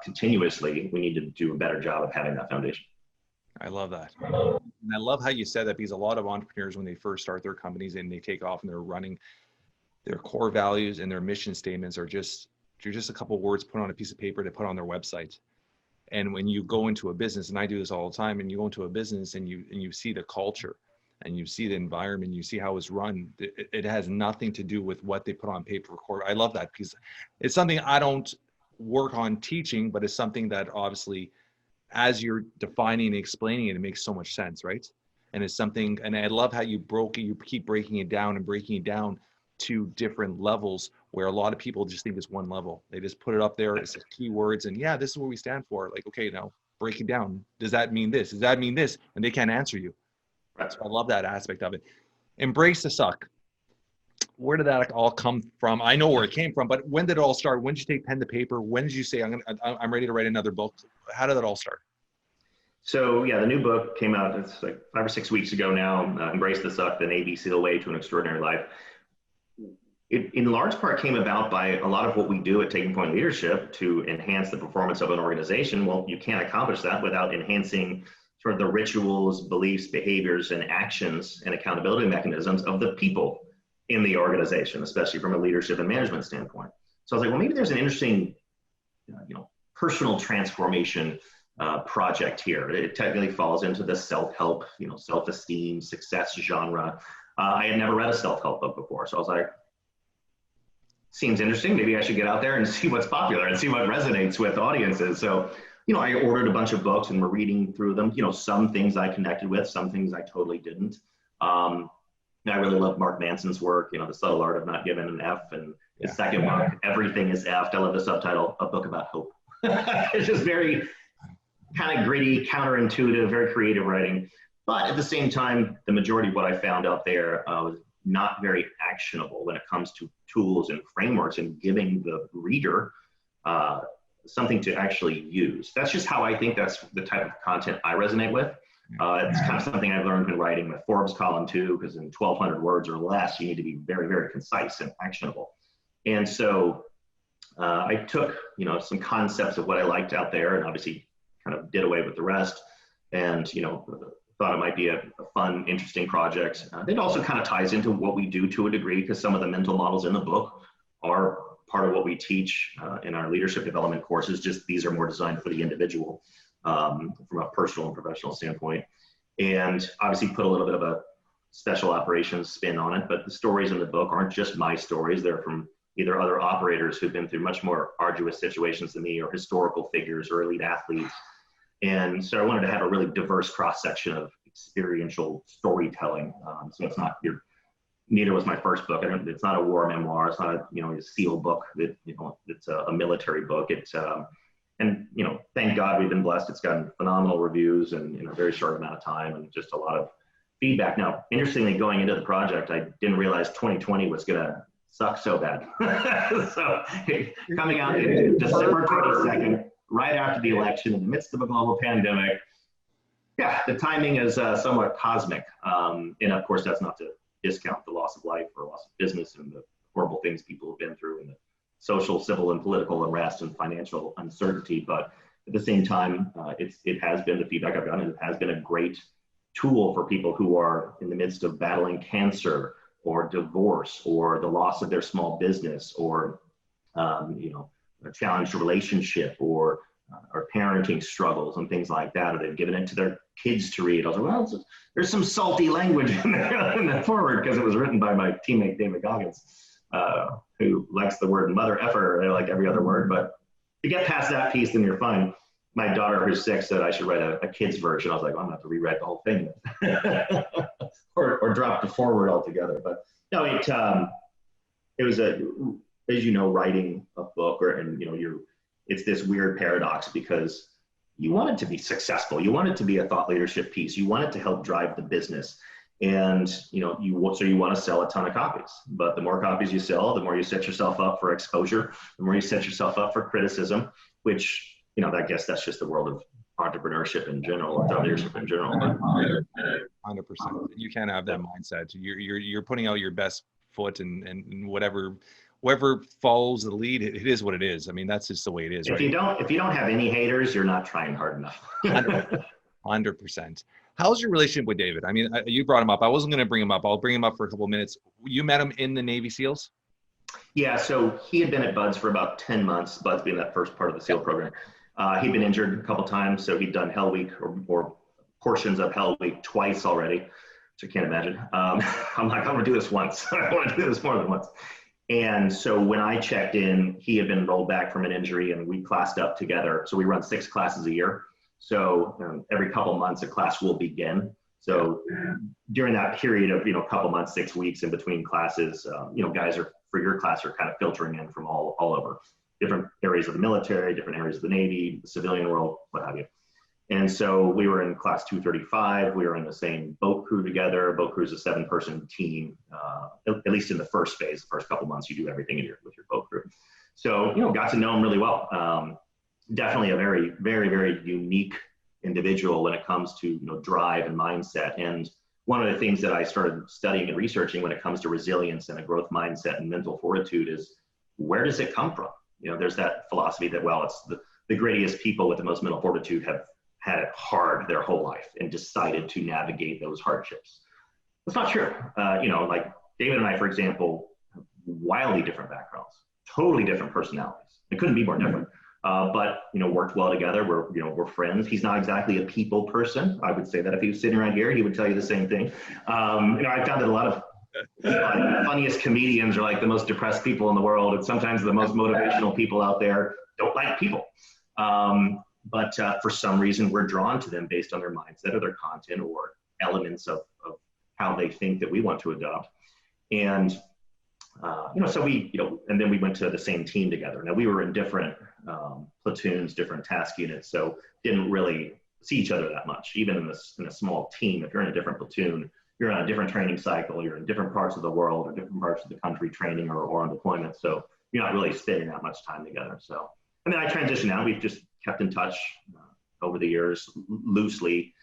continuously, we need to do a better job of having that foundation. I love that. And I love how you said that, because a lot of entrepreneurs, when they first start their companies and they take off and they're running, their core values and their mission statements are just a couple of words put on a piece of paper to put on their website. And when you go into a business, and I do this all the time, and you go into a business and you see the culture and you see the environment, you see how it's run, it has nothing to do with what they put on paper. I love that, because it's something I don't work on teaching, but it's something that obviously, as you're defining and explaining it, it makes so much sense, right? And it's something, and I love how you keep breaking it down to different levels where a lot of people just think it's one level. They just put it up there, it's keywords, and yeah, this is what we stand for. Like, okay, now break it down. Does that mean this? Does that mean this? And they can't answer you. Right. So I love that aspect of it. Embrace the suck. Where did that all come from? I know where it came from, but when did it all start? When did you take pen to paper? When did you say, I'm ready to write another book? How did that all start? So yeah, the new book came out, it's like 5 or 6 weeks ago now, Embrace the Suck, the Navy SEAL Way to an Extraordinary Life. It in large part came about by a lot of what we do at Taking Point Leadership to enhance the performance of an organization. Well, you can't accomplish that without enhancing sort of the rituals, beliefs, behaviors, and actions and accountability mechanisms of the people in the organization, especially from a leadership and management standpoint. So I was like, well, maybe there's an interesting, personal transformation project here. It technically falls into the self-help, self-esteem, success genre. I had never read a self-help book before. So I was like, seems interesting. Maybe I should get out there and see what's popular and see what resonates with audiences. So, I ordered a bunch of books and we're reading through them. Some things I connected with, some things I totally didn't. I really love Mark Manson's work, The Subtle Art of Not Giving an F, and his second book, Everything is F'd. I love the subtitle, A Book About Hope. It's just very kind of gritty, counterintuitive, very creative writing. But at the same time, the majority of what I found out there was not very actionable when it comes to tools and frameworks and giving the reader something to actually use. That's just how I think that's the type of content I resonate with. It's kind of something I've learned in writing the Forbes column too, because in 1,200 words or less, you need to be very, very concise and actionable. And so I took, some concepts of what I liked out there and obviously kind of did away with the rest, and, thought it might be a fun, interesting project. It also kind of ties into what we do to a degree, because some of the mental models in the book are part of what we teach in our leadership development courses. Just these are more designed for the individual from a personal and professional standpoint. And obviously put a little bit of a special operations spin on it, but the stories in the book aren't just my stories. They're from either other operators who've been through much more arduous situations than me, or historical figures or elite athletes. And so I wanted to have a really diverse cross-section of experiential storytelling. So it's not neither was my first book. It's not a war memoir. It's not a SEAL book. It's a military book. It's and thank God we've been blessed. It's gotten phenomenal reviews and in a very short amount of time, and just a lot of feedback. Now, interestingly, going into the project, I didn't realize 2020 was gonna suck so bad. So coming out December 22nd, right after the election, in the midst of a global pandemic. Yeah, the timing is somewhat cosmic. And of course, that's not to discount the loss of life or loss of business and the horrible things people have been through, and the social, civil, and political unrest and financial uncertainty. But at the same time, it has been the feedback I've gotten, and it has been a great tool for people who are in the midst of battling cancer or divorce or the loss of their small business, or a challenged relationship, or parenting struggles and things like that, or they've given it to their kids to read. I was like, well, there's some salty language in the forward, because it was written by my teammate David Goggins, who likes the word mother effer, like every other word. But to get past that piece, then you're fine. My daughter, who's 6, said I should write a kid's version. I was like, well, I'm going to have to rewrite the whole thing or drop the forward altogether. But no, it was as writing a book, it's this weird paradox, because you want it to be successful. You want it to be a thought leadership piece. You want it to help drive the business. And, you want to sell a ton of copies, but the more copies you sell, the more you set yourself up for exposure, the more you set yourself up for criticism, which, I guess that's just the world of entrepreneurship in general, or thought leadership in general. 100%. You can't have that mindset. You're putting out your best foot, and whoever follows the lead, it is what it is. I mean, that's just the way it is. If you don't have any haters, you're not trying hard enough. 100%. How's your relationship with David? I mean, you brought him up. I wasn't going to bring him up. I'll bring him up for a couple of minutes. You met him in the Navy SEALs? Yeah, so he had been at BUDS for about 10 months, BUDS being that first part of the SEAL program. He'd been injured a couple times, so he'd done Hell Week or portions of Hell Week twice already, which I can't imagine. I'm like, I'm going to do this once. I want to do this more than once. And so when I checked in, he had been rolled back from an injury, and we classed up together. So we run 6 classes a year. So every couple months, a class will begin. So during that period of, couple months, 6 weeks in between classes, guys are for your class are kind of filtering in from all over different areas of the military, different areas of the Navy, the civilian world, what have you. And so we were in class 235. We were in the same boat crew together. Boat crew is a 7-person team, at least in the first phase, the first couple months, you do everything with your boat crew. So, got to know him really well. Definitely a very, very, very unique individual when it comes to, drive and mindset. And one of the things that I started studying and researching when it comes to resilience and a growth mindset and mental fortitude is, where does it come from? There's that philosophy that, well, it's the greatest people with the most mental fortitude have had it hard their whole life and decided to navigate those hardships. That's not true. Like David and I, for example, have wildly different backgrounds, totally different personalities. It couldn't be more different. But worked well together. We're friends. He's not exactly a people person. I would say that if he was sitting right here, he would tell you the same thing. I found that a lot of the funniest comedians are like the most depressed people in the world, and sometimes the most motivational people out there don't like people. But for some reason, we're drawn to them based on their mindset or their content or elements of how they think that we want to adopt. And, so we, and then we went to the same team together. Now we were in different platoons, different task units, so didn't really see each other that much. Even in a small team, if you're in a different platoon, you're on a different training cycle, you're in different parts of the world or different parts of the country training or on deployment. So you're not really spending that much time together. So, and then I transitioned out. We've just kept in touch over the years loosely.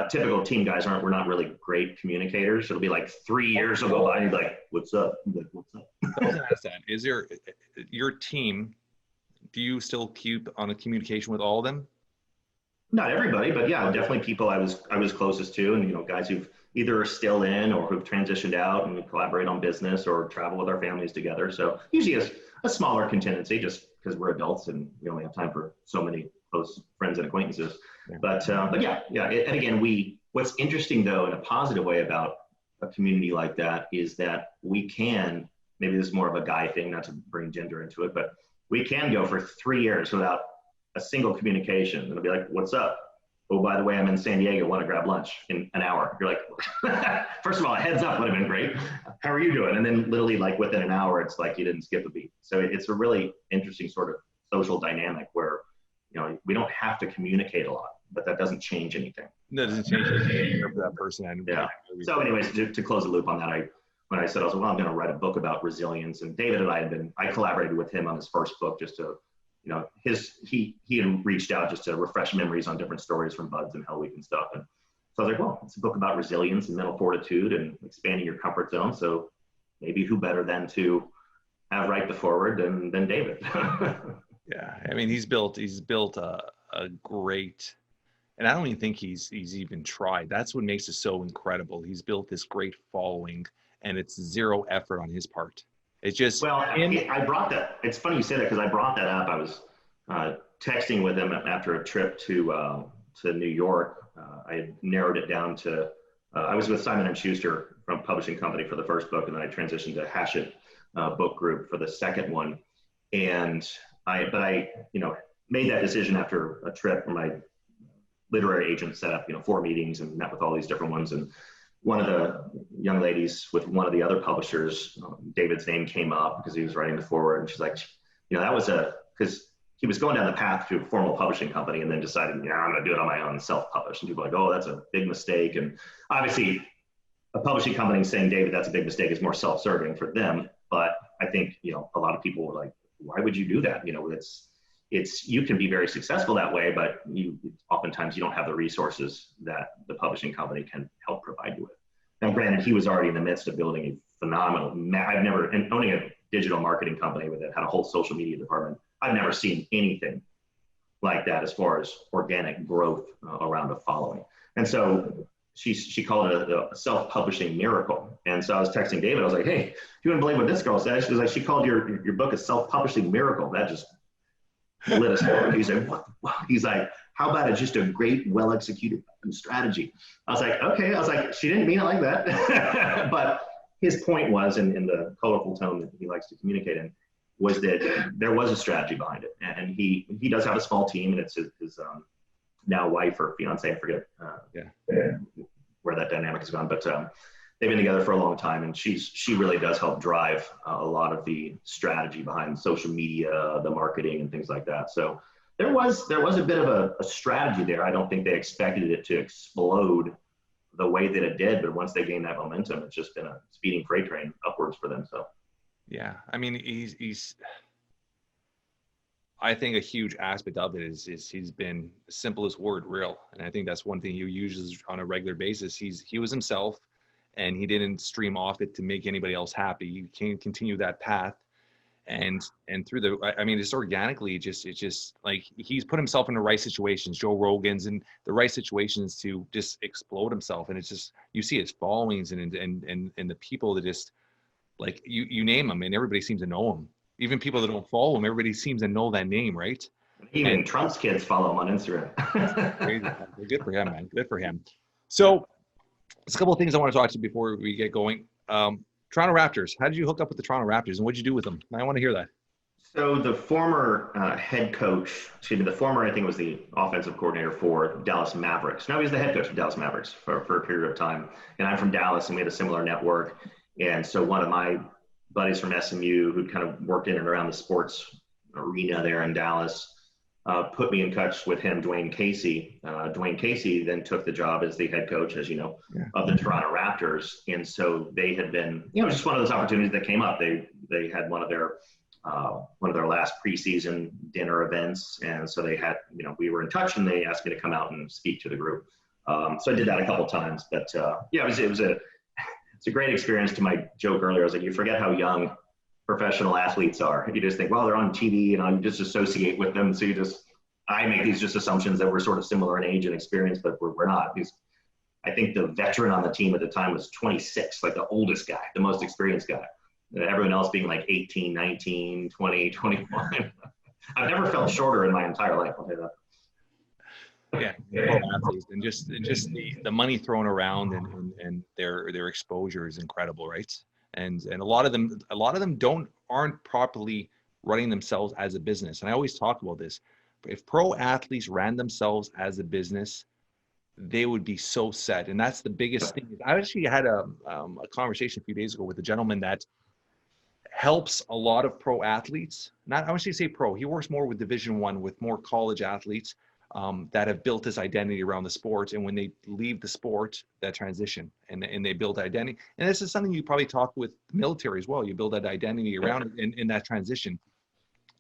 Typical team guys we're not really great communicators. It'll be like 3 years will go by and you're like, what's up? Like, what's up? I was gonna ask that. Is there your team, do you still keep on a communication with all of them? Not everybody, but yeah, definitely people I was closest to, and guys who've either are still in or who've transitioned out, and we collaborate on business or travel with our families together. So usually a smaller contingency, just because we're adults and we only have time for so many close friends and acquaintances. Yeah. But yeah. And again, what's interesting though in a positive way about a community like that is that we can, maybe this is more of a guy thing, not to bring gender into it, but we can go for 3 years without a single communication. It'll be like, what's up? Oh, by the way, I'm in San Diego, want to grab lunch in an hour. You're like, first of all, a heads up would have been great. How are you doing? And then literally like within an hour, it's like you didn't skip a beat. So it's a really interesting sort of social dynamic where, we don't have to communicate a lot, but that doesn't change anything. That doesn't change anything for that person. Yeah. So anyways, to close the loop on that, when I said, I was like, well, I'm going to write a book about resilience. And David and I collaborated with him on his first book just to, he had reached out just to refresh memories on different stories from Buds and Hell Week and stuff. And so I was like, well, it's a book about resilience and mental fortitude and expanding your comfort zone. So maybe who better than to have write the forward than David? Yeah. I mean, he's built a great, and I don't even think he's even tried. That's what makes it so incredible. He's built this great following and it's zero effort on his part. It's just, I brought that. It's funny you say that because I brought that up. I was texting with him after a trip to New York. I had narrowed it down to, I was with Simon & Schuster from Publishing Company for the first book, and then I transitioned to Hachette Book Group for the second one. And I made that decision after a trip where my literary agent set up, 4 meetings and met with all these different ones. And one of the young ladies with one of the other publishers, David's name came up because he was writing the forward. And she's like, that was because he was going down the path to a formal publishing company and then decided, I'm going to do it on my own, self-publish. And people are like, oh, that's a big mistake. And obviously a publishing company saying, David, that's a big mistake is more self-serving for them. But I think, a lot of people were like, why would you do that? It's you can be very successful that way, but oftentimes you don't have the resources that the publishing company can help provide you with. Now, granted, he was already in the midst of building a phenomenal, and owning a digital marketing company that had a whole social media department, I've never seen anything like that as far as organic growth around a following. And so she called it a self-publishing miracle. And so I was texting David, I was like, hey, you wouldn't believe what this girl said. She was like, she called your book a self-publishing miracle. That just lit us up. He's like, what? He's like, how about it's just a great, well-executed strategy? I was like, okay. I was like, she didn't mean it like that. But his point was, in the colorful tone that he likes to communicate in, was that there was a strategy behind it. And he does have a small team, and it's his now wife or fiance, I forget where that dynamic has gone. But they've been together for a long time, and she really does help drive a lot of the strategy behind social media, the marketing, and things like that. So there was a bit of a strategy there. I don't think they expected it to explode the way that it did, but once they gained that momentum, it's just been a speeding freight train upwards for them. So yeah, I mean, he's I think a huge aspect of it is he's been simplest word, real. And I think that's one thing he uses on a regular basis. He was himself, and he didn't stream off it to make anybody else happy. You can't continue that path. And through I mean, just organically, it's just like he's put himself in the right situations, Joe Rogan's, in the right situations to just explode himself. And it's just, you see his followings and the people that just, like, you name them and everybody seems to know him. Even people that don't follow him, everybody seems to know that name, right? Even Trump's kids follow him on Instagram. Crazy. Good for him, man. Good for him. So there's a couple of things I want to talk to you before we get going. Toronto Raptors. How did you hook up with the Toronto Raptors, and what did you do with them? I want to hear that. So the former head coach, the former, I think, was the offensive coordinator for Dallas Mavericks. Now he's the head coach of Dallas Mavericks for a period of time. And I'm from Dallas, and we had a similar network. And so one of my buddies from SMU who kind of worked in and around the sports arena there in Dallas put me in touch with him, Dwayne Casey. Dwayne Casey then took the job as the head coach, as you know, of the Toronto Raptors. And so they had been, it was just one of those opportunities that came up. They had one of their last preseason dinner events. And so they had, we were in touch, and they asked me to come out and speak to the group. So I did that a couple times, but it's a great experience. To my joke earlier, I was like, you forget how young professional athletes are. You just think, well, they're on TV, and I just associate with them. So I make these just assumptions that we're sort of similar in age and experience, but we're not. I think the veteran on the team at the time was 26, like the oldest guy, the most experienced guy. Everyone else being like 18, 19, 20, 21. I've never felt shorter in my entire life. I'll tell you that. Yeah, athletes, and just the money thrown around and their exposure is incredible, right? And a lot of them aren't properly running themselves as a business. And I always talk about this. If pro athletes ran themselves as a business, they would be so set. And that's the biggest thing. I actually had a conversation a few days ago with a gentleman that helps a lot of pro athletes. Not, I want to say pro. He works more with Division I, with more college athletes that have built this identity around the sport. And when they leave the sport, that transition and they build identity. And this is something you probably talk with the military as well. You build that identity around it in that transition.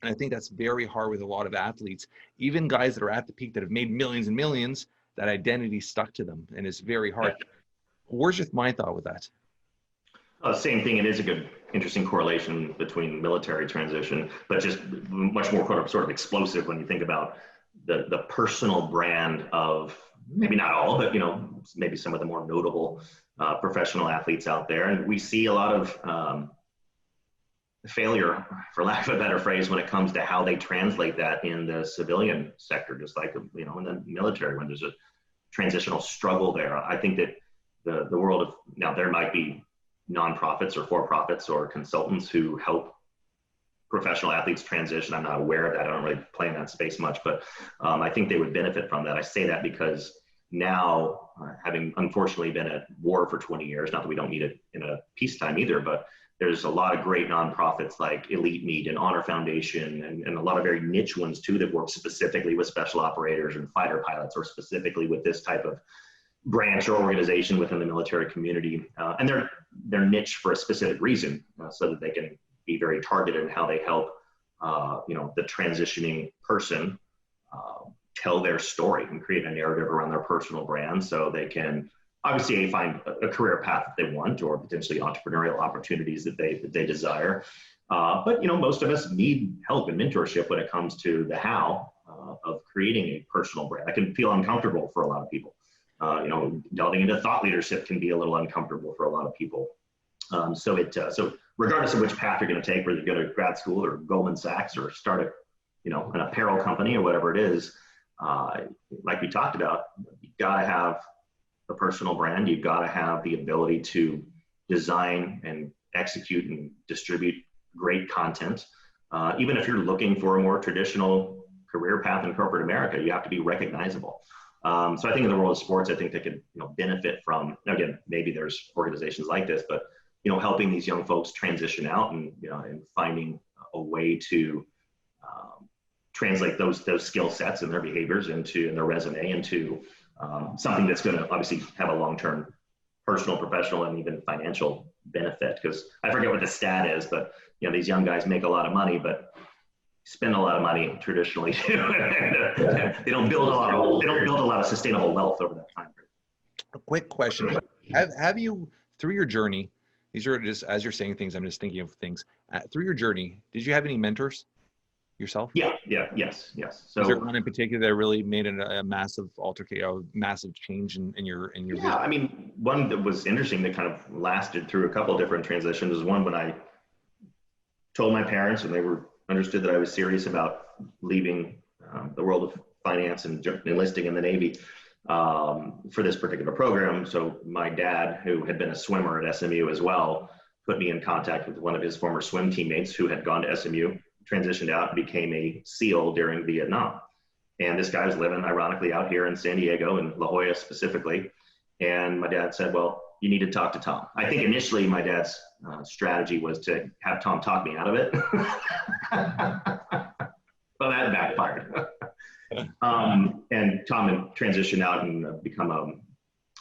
And I think that's very hard with a lot of athletes, even guys that are at the peak that have made millions and millions, that identity stuck to them. And it's very hard. Where's your mind thought with that? Same thing. It is a good, interesting correlation between military transition, but just much more sort of explosive when you think about the personal brand of, maybe not all, but maybe some of the more notable professional athletes out there. And we see a lot of failure, for lack of a better phrase, when it comes to how they translate that in the civilian sector, just like in the military, when there's a transitional struggle there. I think that the world of, now there might be nonprofits or for-profits or consultants who help professional athletes transition. I'm not aware of that. I don't really play in that space much, but I think they would benefit from that. I say that because now, having unfortunately been at war for 20 years, not that we don't need it in a peacetime either, but there's a lot of great nonprofits like Elite Meat and Honor Foundation, and a lot of very niche ones too that work specifically with special operators and fighter pilots, or specifically with this type of branch or organization within the military community. And they're niche for a specific reason, so that they can be very targeted in how they help the transitioning person tell their story and create a narrative around their personal brand, so they can obviously find a career path that they want, or potentially entrepreneurial opportunities that they desire. But most of us need help and mentorship when it comes to the how of creating a personal brand. That can feel uncomfortable for a lot of people. Delving into thought leadership can be a little uncomfortable for a lot of people. So regardless of which path you're going to take, whether you go to grad school or Goldman Sachs or start an apparel company or whatever it is, like we talked about, you've got to have a personal brand. You've got to have the ability to design and execute and distribute great content. Even if you're looking for a more traditional career path in corporate America, you have to be recognizable. So I think in the world of sports, I think they could, benefit from, again, maybe there's organizations like this, but, helping these young folks transition out and, and finding a way to translate those skill sets and their behaviors into their resume into something that's going to obviously have a long-term personal, professional, and even financial benefit. Because I forget what the stat is, but these young guys make a lot of money, but spend a lot of money traditionally too. They don't build a lot of sustainable wealth over that time period. A quick question: Have you, through your journey? These are just, as you're saying things, I'm just thinking of things. Through your journey, did you have any mentors yourself? Yes. So, is there one in particular that really made a massive massive change in your yeah, vision? I mean, one that was interesting that kind of lasted through a couple of different transitions is one when I told my parents, and they understood that I was serious about leaving the world of finance and enlisting in the Navy for this particular program. So my dad, who had been a swimmer at SMU as well, put me in contact with one of his former swim teammates who had gone to SMU, transitioned out, and became a SEAL during Vietnam. And this guy was living, ironically, out here in San Diego, in La Jolla specifically. And my dad said, well, you need to talk to Tom. I think initially my dad's strategy was to have Tom talk me out of it. Well, that backfired. And Tom had transitioned out and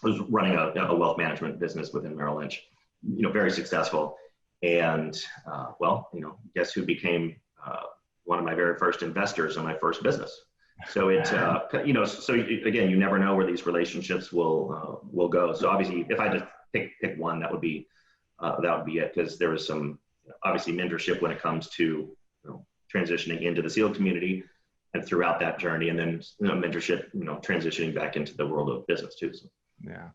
was running a wealth management business within Merrill Lynch, very successful. And guess who became one of my very first investors in my first business. So again, you never know where these relationships will go. So obviously, if I had to pick one, that would be it, because there was some obviously mentorship when it comes to transitioning into the SEAL community and throughout that journey, and then mentorship, transitioning back into the world of business too. So. Yeah.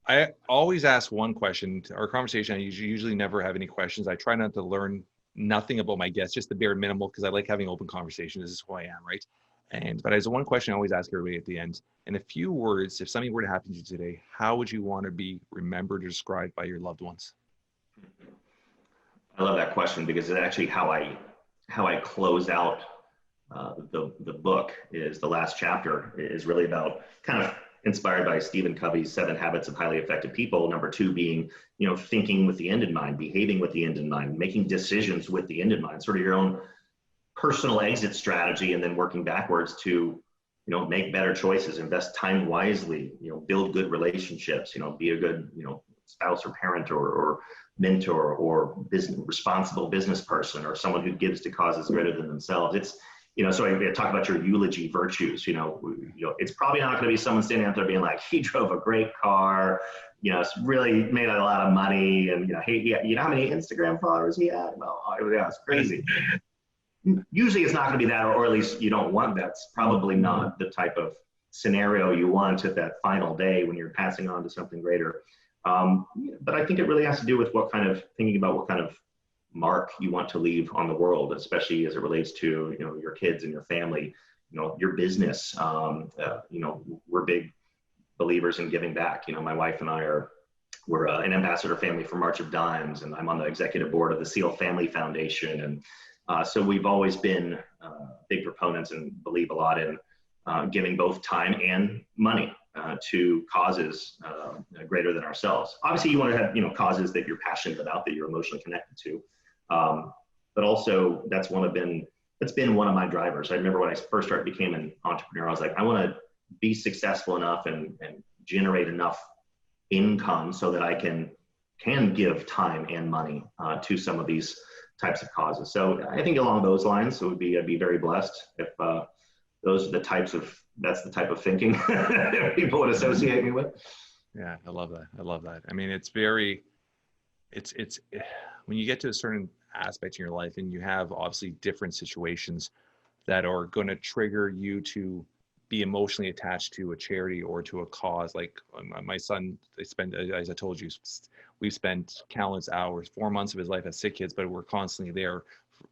I always ask one question. Our conversation, I usually never have any questions. I try not to learn nothing about my guests, just the bare minimal, because I like having open conversation. This is who I am, right? But as one question I always ask everybody at the end, in a few words, if something were to happen to you today, how would you want to be remembered or described by your loved ones? I love that question, because it's actually how I close out the book. Is the last chapter is really about, kind of inspired by Stephen Covey's 7 Habits of Highly Effective People. Number 2 being, thinking with the end in mind, behaving with the end in mind, making decisions with the end in mind, sort of your own personal exit strategy, and then working backwards to, make better choices, invest time wisely, build good relationships, be a good, spouse or parent or mentor or responsible business person, or someone who gives to causes greater than themselves. It's, so I talk about your eulogy virtues. It's probably not going to be someone standing out there being like, he drove a great car, really made a lot of money, and how many Instagram followers he had? Well, yeah, it's crazy. Usually, it's not going to be that, or at least you don't want that. It's probably not the type of scenario you want at that final day when you're passing on to something greater. But I think it really has to do with thinking about what kind of mark you want to leave on the world, especially as it relates to your kids and your family, your business. We're big believers in giving back. My wife and I we're an ambassador family for March of Dimes, and I'm on the executive board of the SEAL Family Foundation, and so we've always been big proponents and believe a lot in giving both time and money to causes greater than ourselves. Obviously, you want to have causes that you're passionate about, that you're emotionally connected to. But also that's been one of my drivers. I remember when I first became an entrepreneur, I was like, I want to be successful enough and generate enough income so that I can give time and money to some of these types of causes. So I think along those lines, I'd be very blessed if that's the type of thinking people would associate me with. Yeah, I love that. I mean, it's when you get to a certain aspect in your life and you have obviously different situations that are going to trigger you to be emotionally attached to a charity or to a cause. Like my son, as I told you, we've spent countless hours, 4 months of his life as sick kids, but we're constantly there.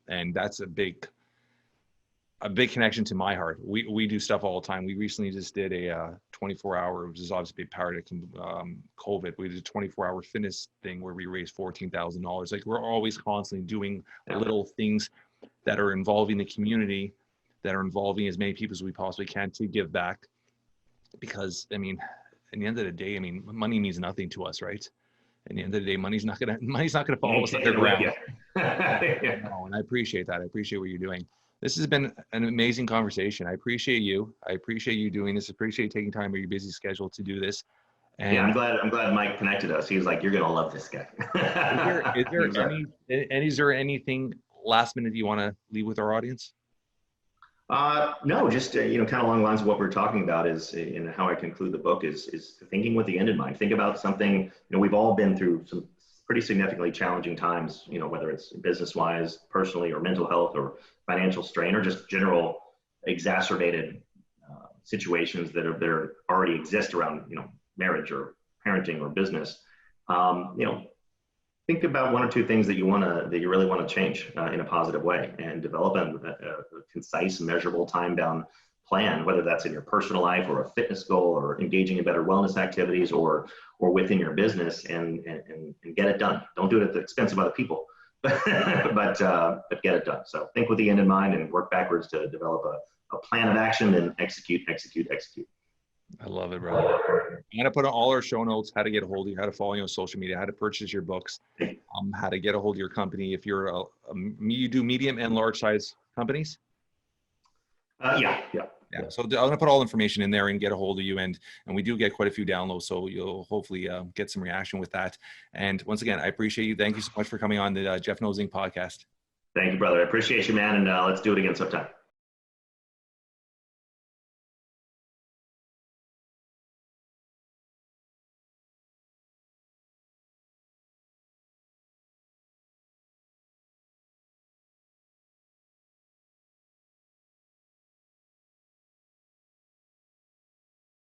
And that's a big connection to my heart. We do stuff all the time. We recently just did a 24-hour, which is obviously a big part of COVID. We did a 24-hour fitness thing where we raised $14,000. Like, we're always constantly doing little things that are involving the community, that are involving as many people as we possibly can to give back. because I mean, at the end of the day, I mean, money means nothing to us, right? At the end of the day, money's not gonna follow us underground. Yeah. No, and I appreciate that. I appreciate what you're doing. This has been an amazing conversation. I appreciate you. I appreciate you doing this. I appreciate taking time out of your busy schedule to do this. And yeah, I'm glad Mike connected us. He was like, "You're gonna love this guy." is there anything last minute you want to leave with our audience? No, just kind of along the lines of what we're talking about is, and how I conclude the book is thinking with the end in mind. Think about something. We've all been through some pretty significantly challenging times. Whether it's business-wise, personally, or mental health, or financial strain, or just general exacerbated situations that already exist around marriage or parenting or business. Think about one or two things that you really want to change in a positive way, and develop a concise, measurable, time-bound plan, whether that's in your personal life or a fitness goal or engaging in better wellness activities or within your business, and get it done. Don't do it at the expense of other people, but get it done. So think with the end in mind and work backwards to develop a plan of action and execute. I love it, brother. I'm going to put on all our show notes, how to get a hold of you, how to follow you on social media, how to purchase your books, how to get a hold of your company. If you're you do medium and large size companies? Yeah. So I'm going to put all the information in there and get a hold of you. And we do get quite a few downloads, so you'll hopefully get some reaction with that. And once again, I appreciate you. Thank you so much for coming on the Jeff Knows Inc. podcast. Thank you, brother. I appreciate you, man. And let's do it again sometime.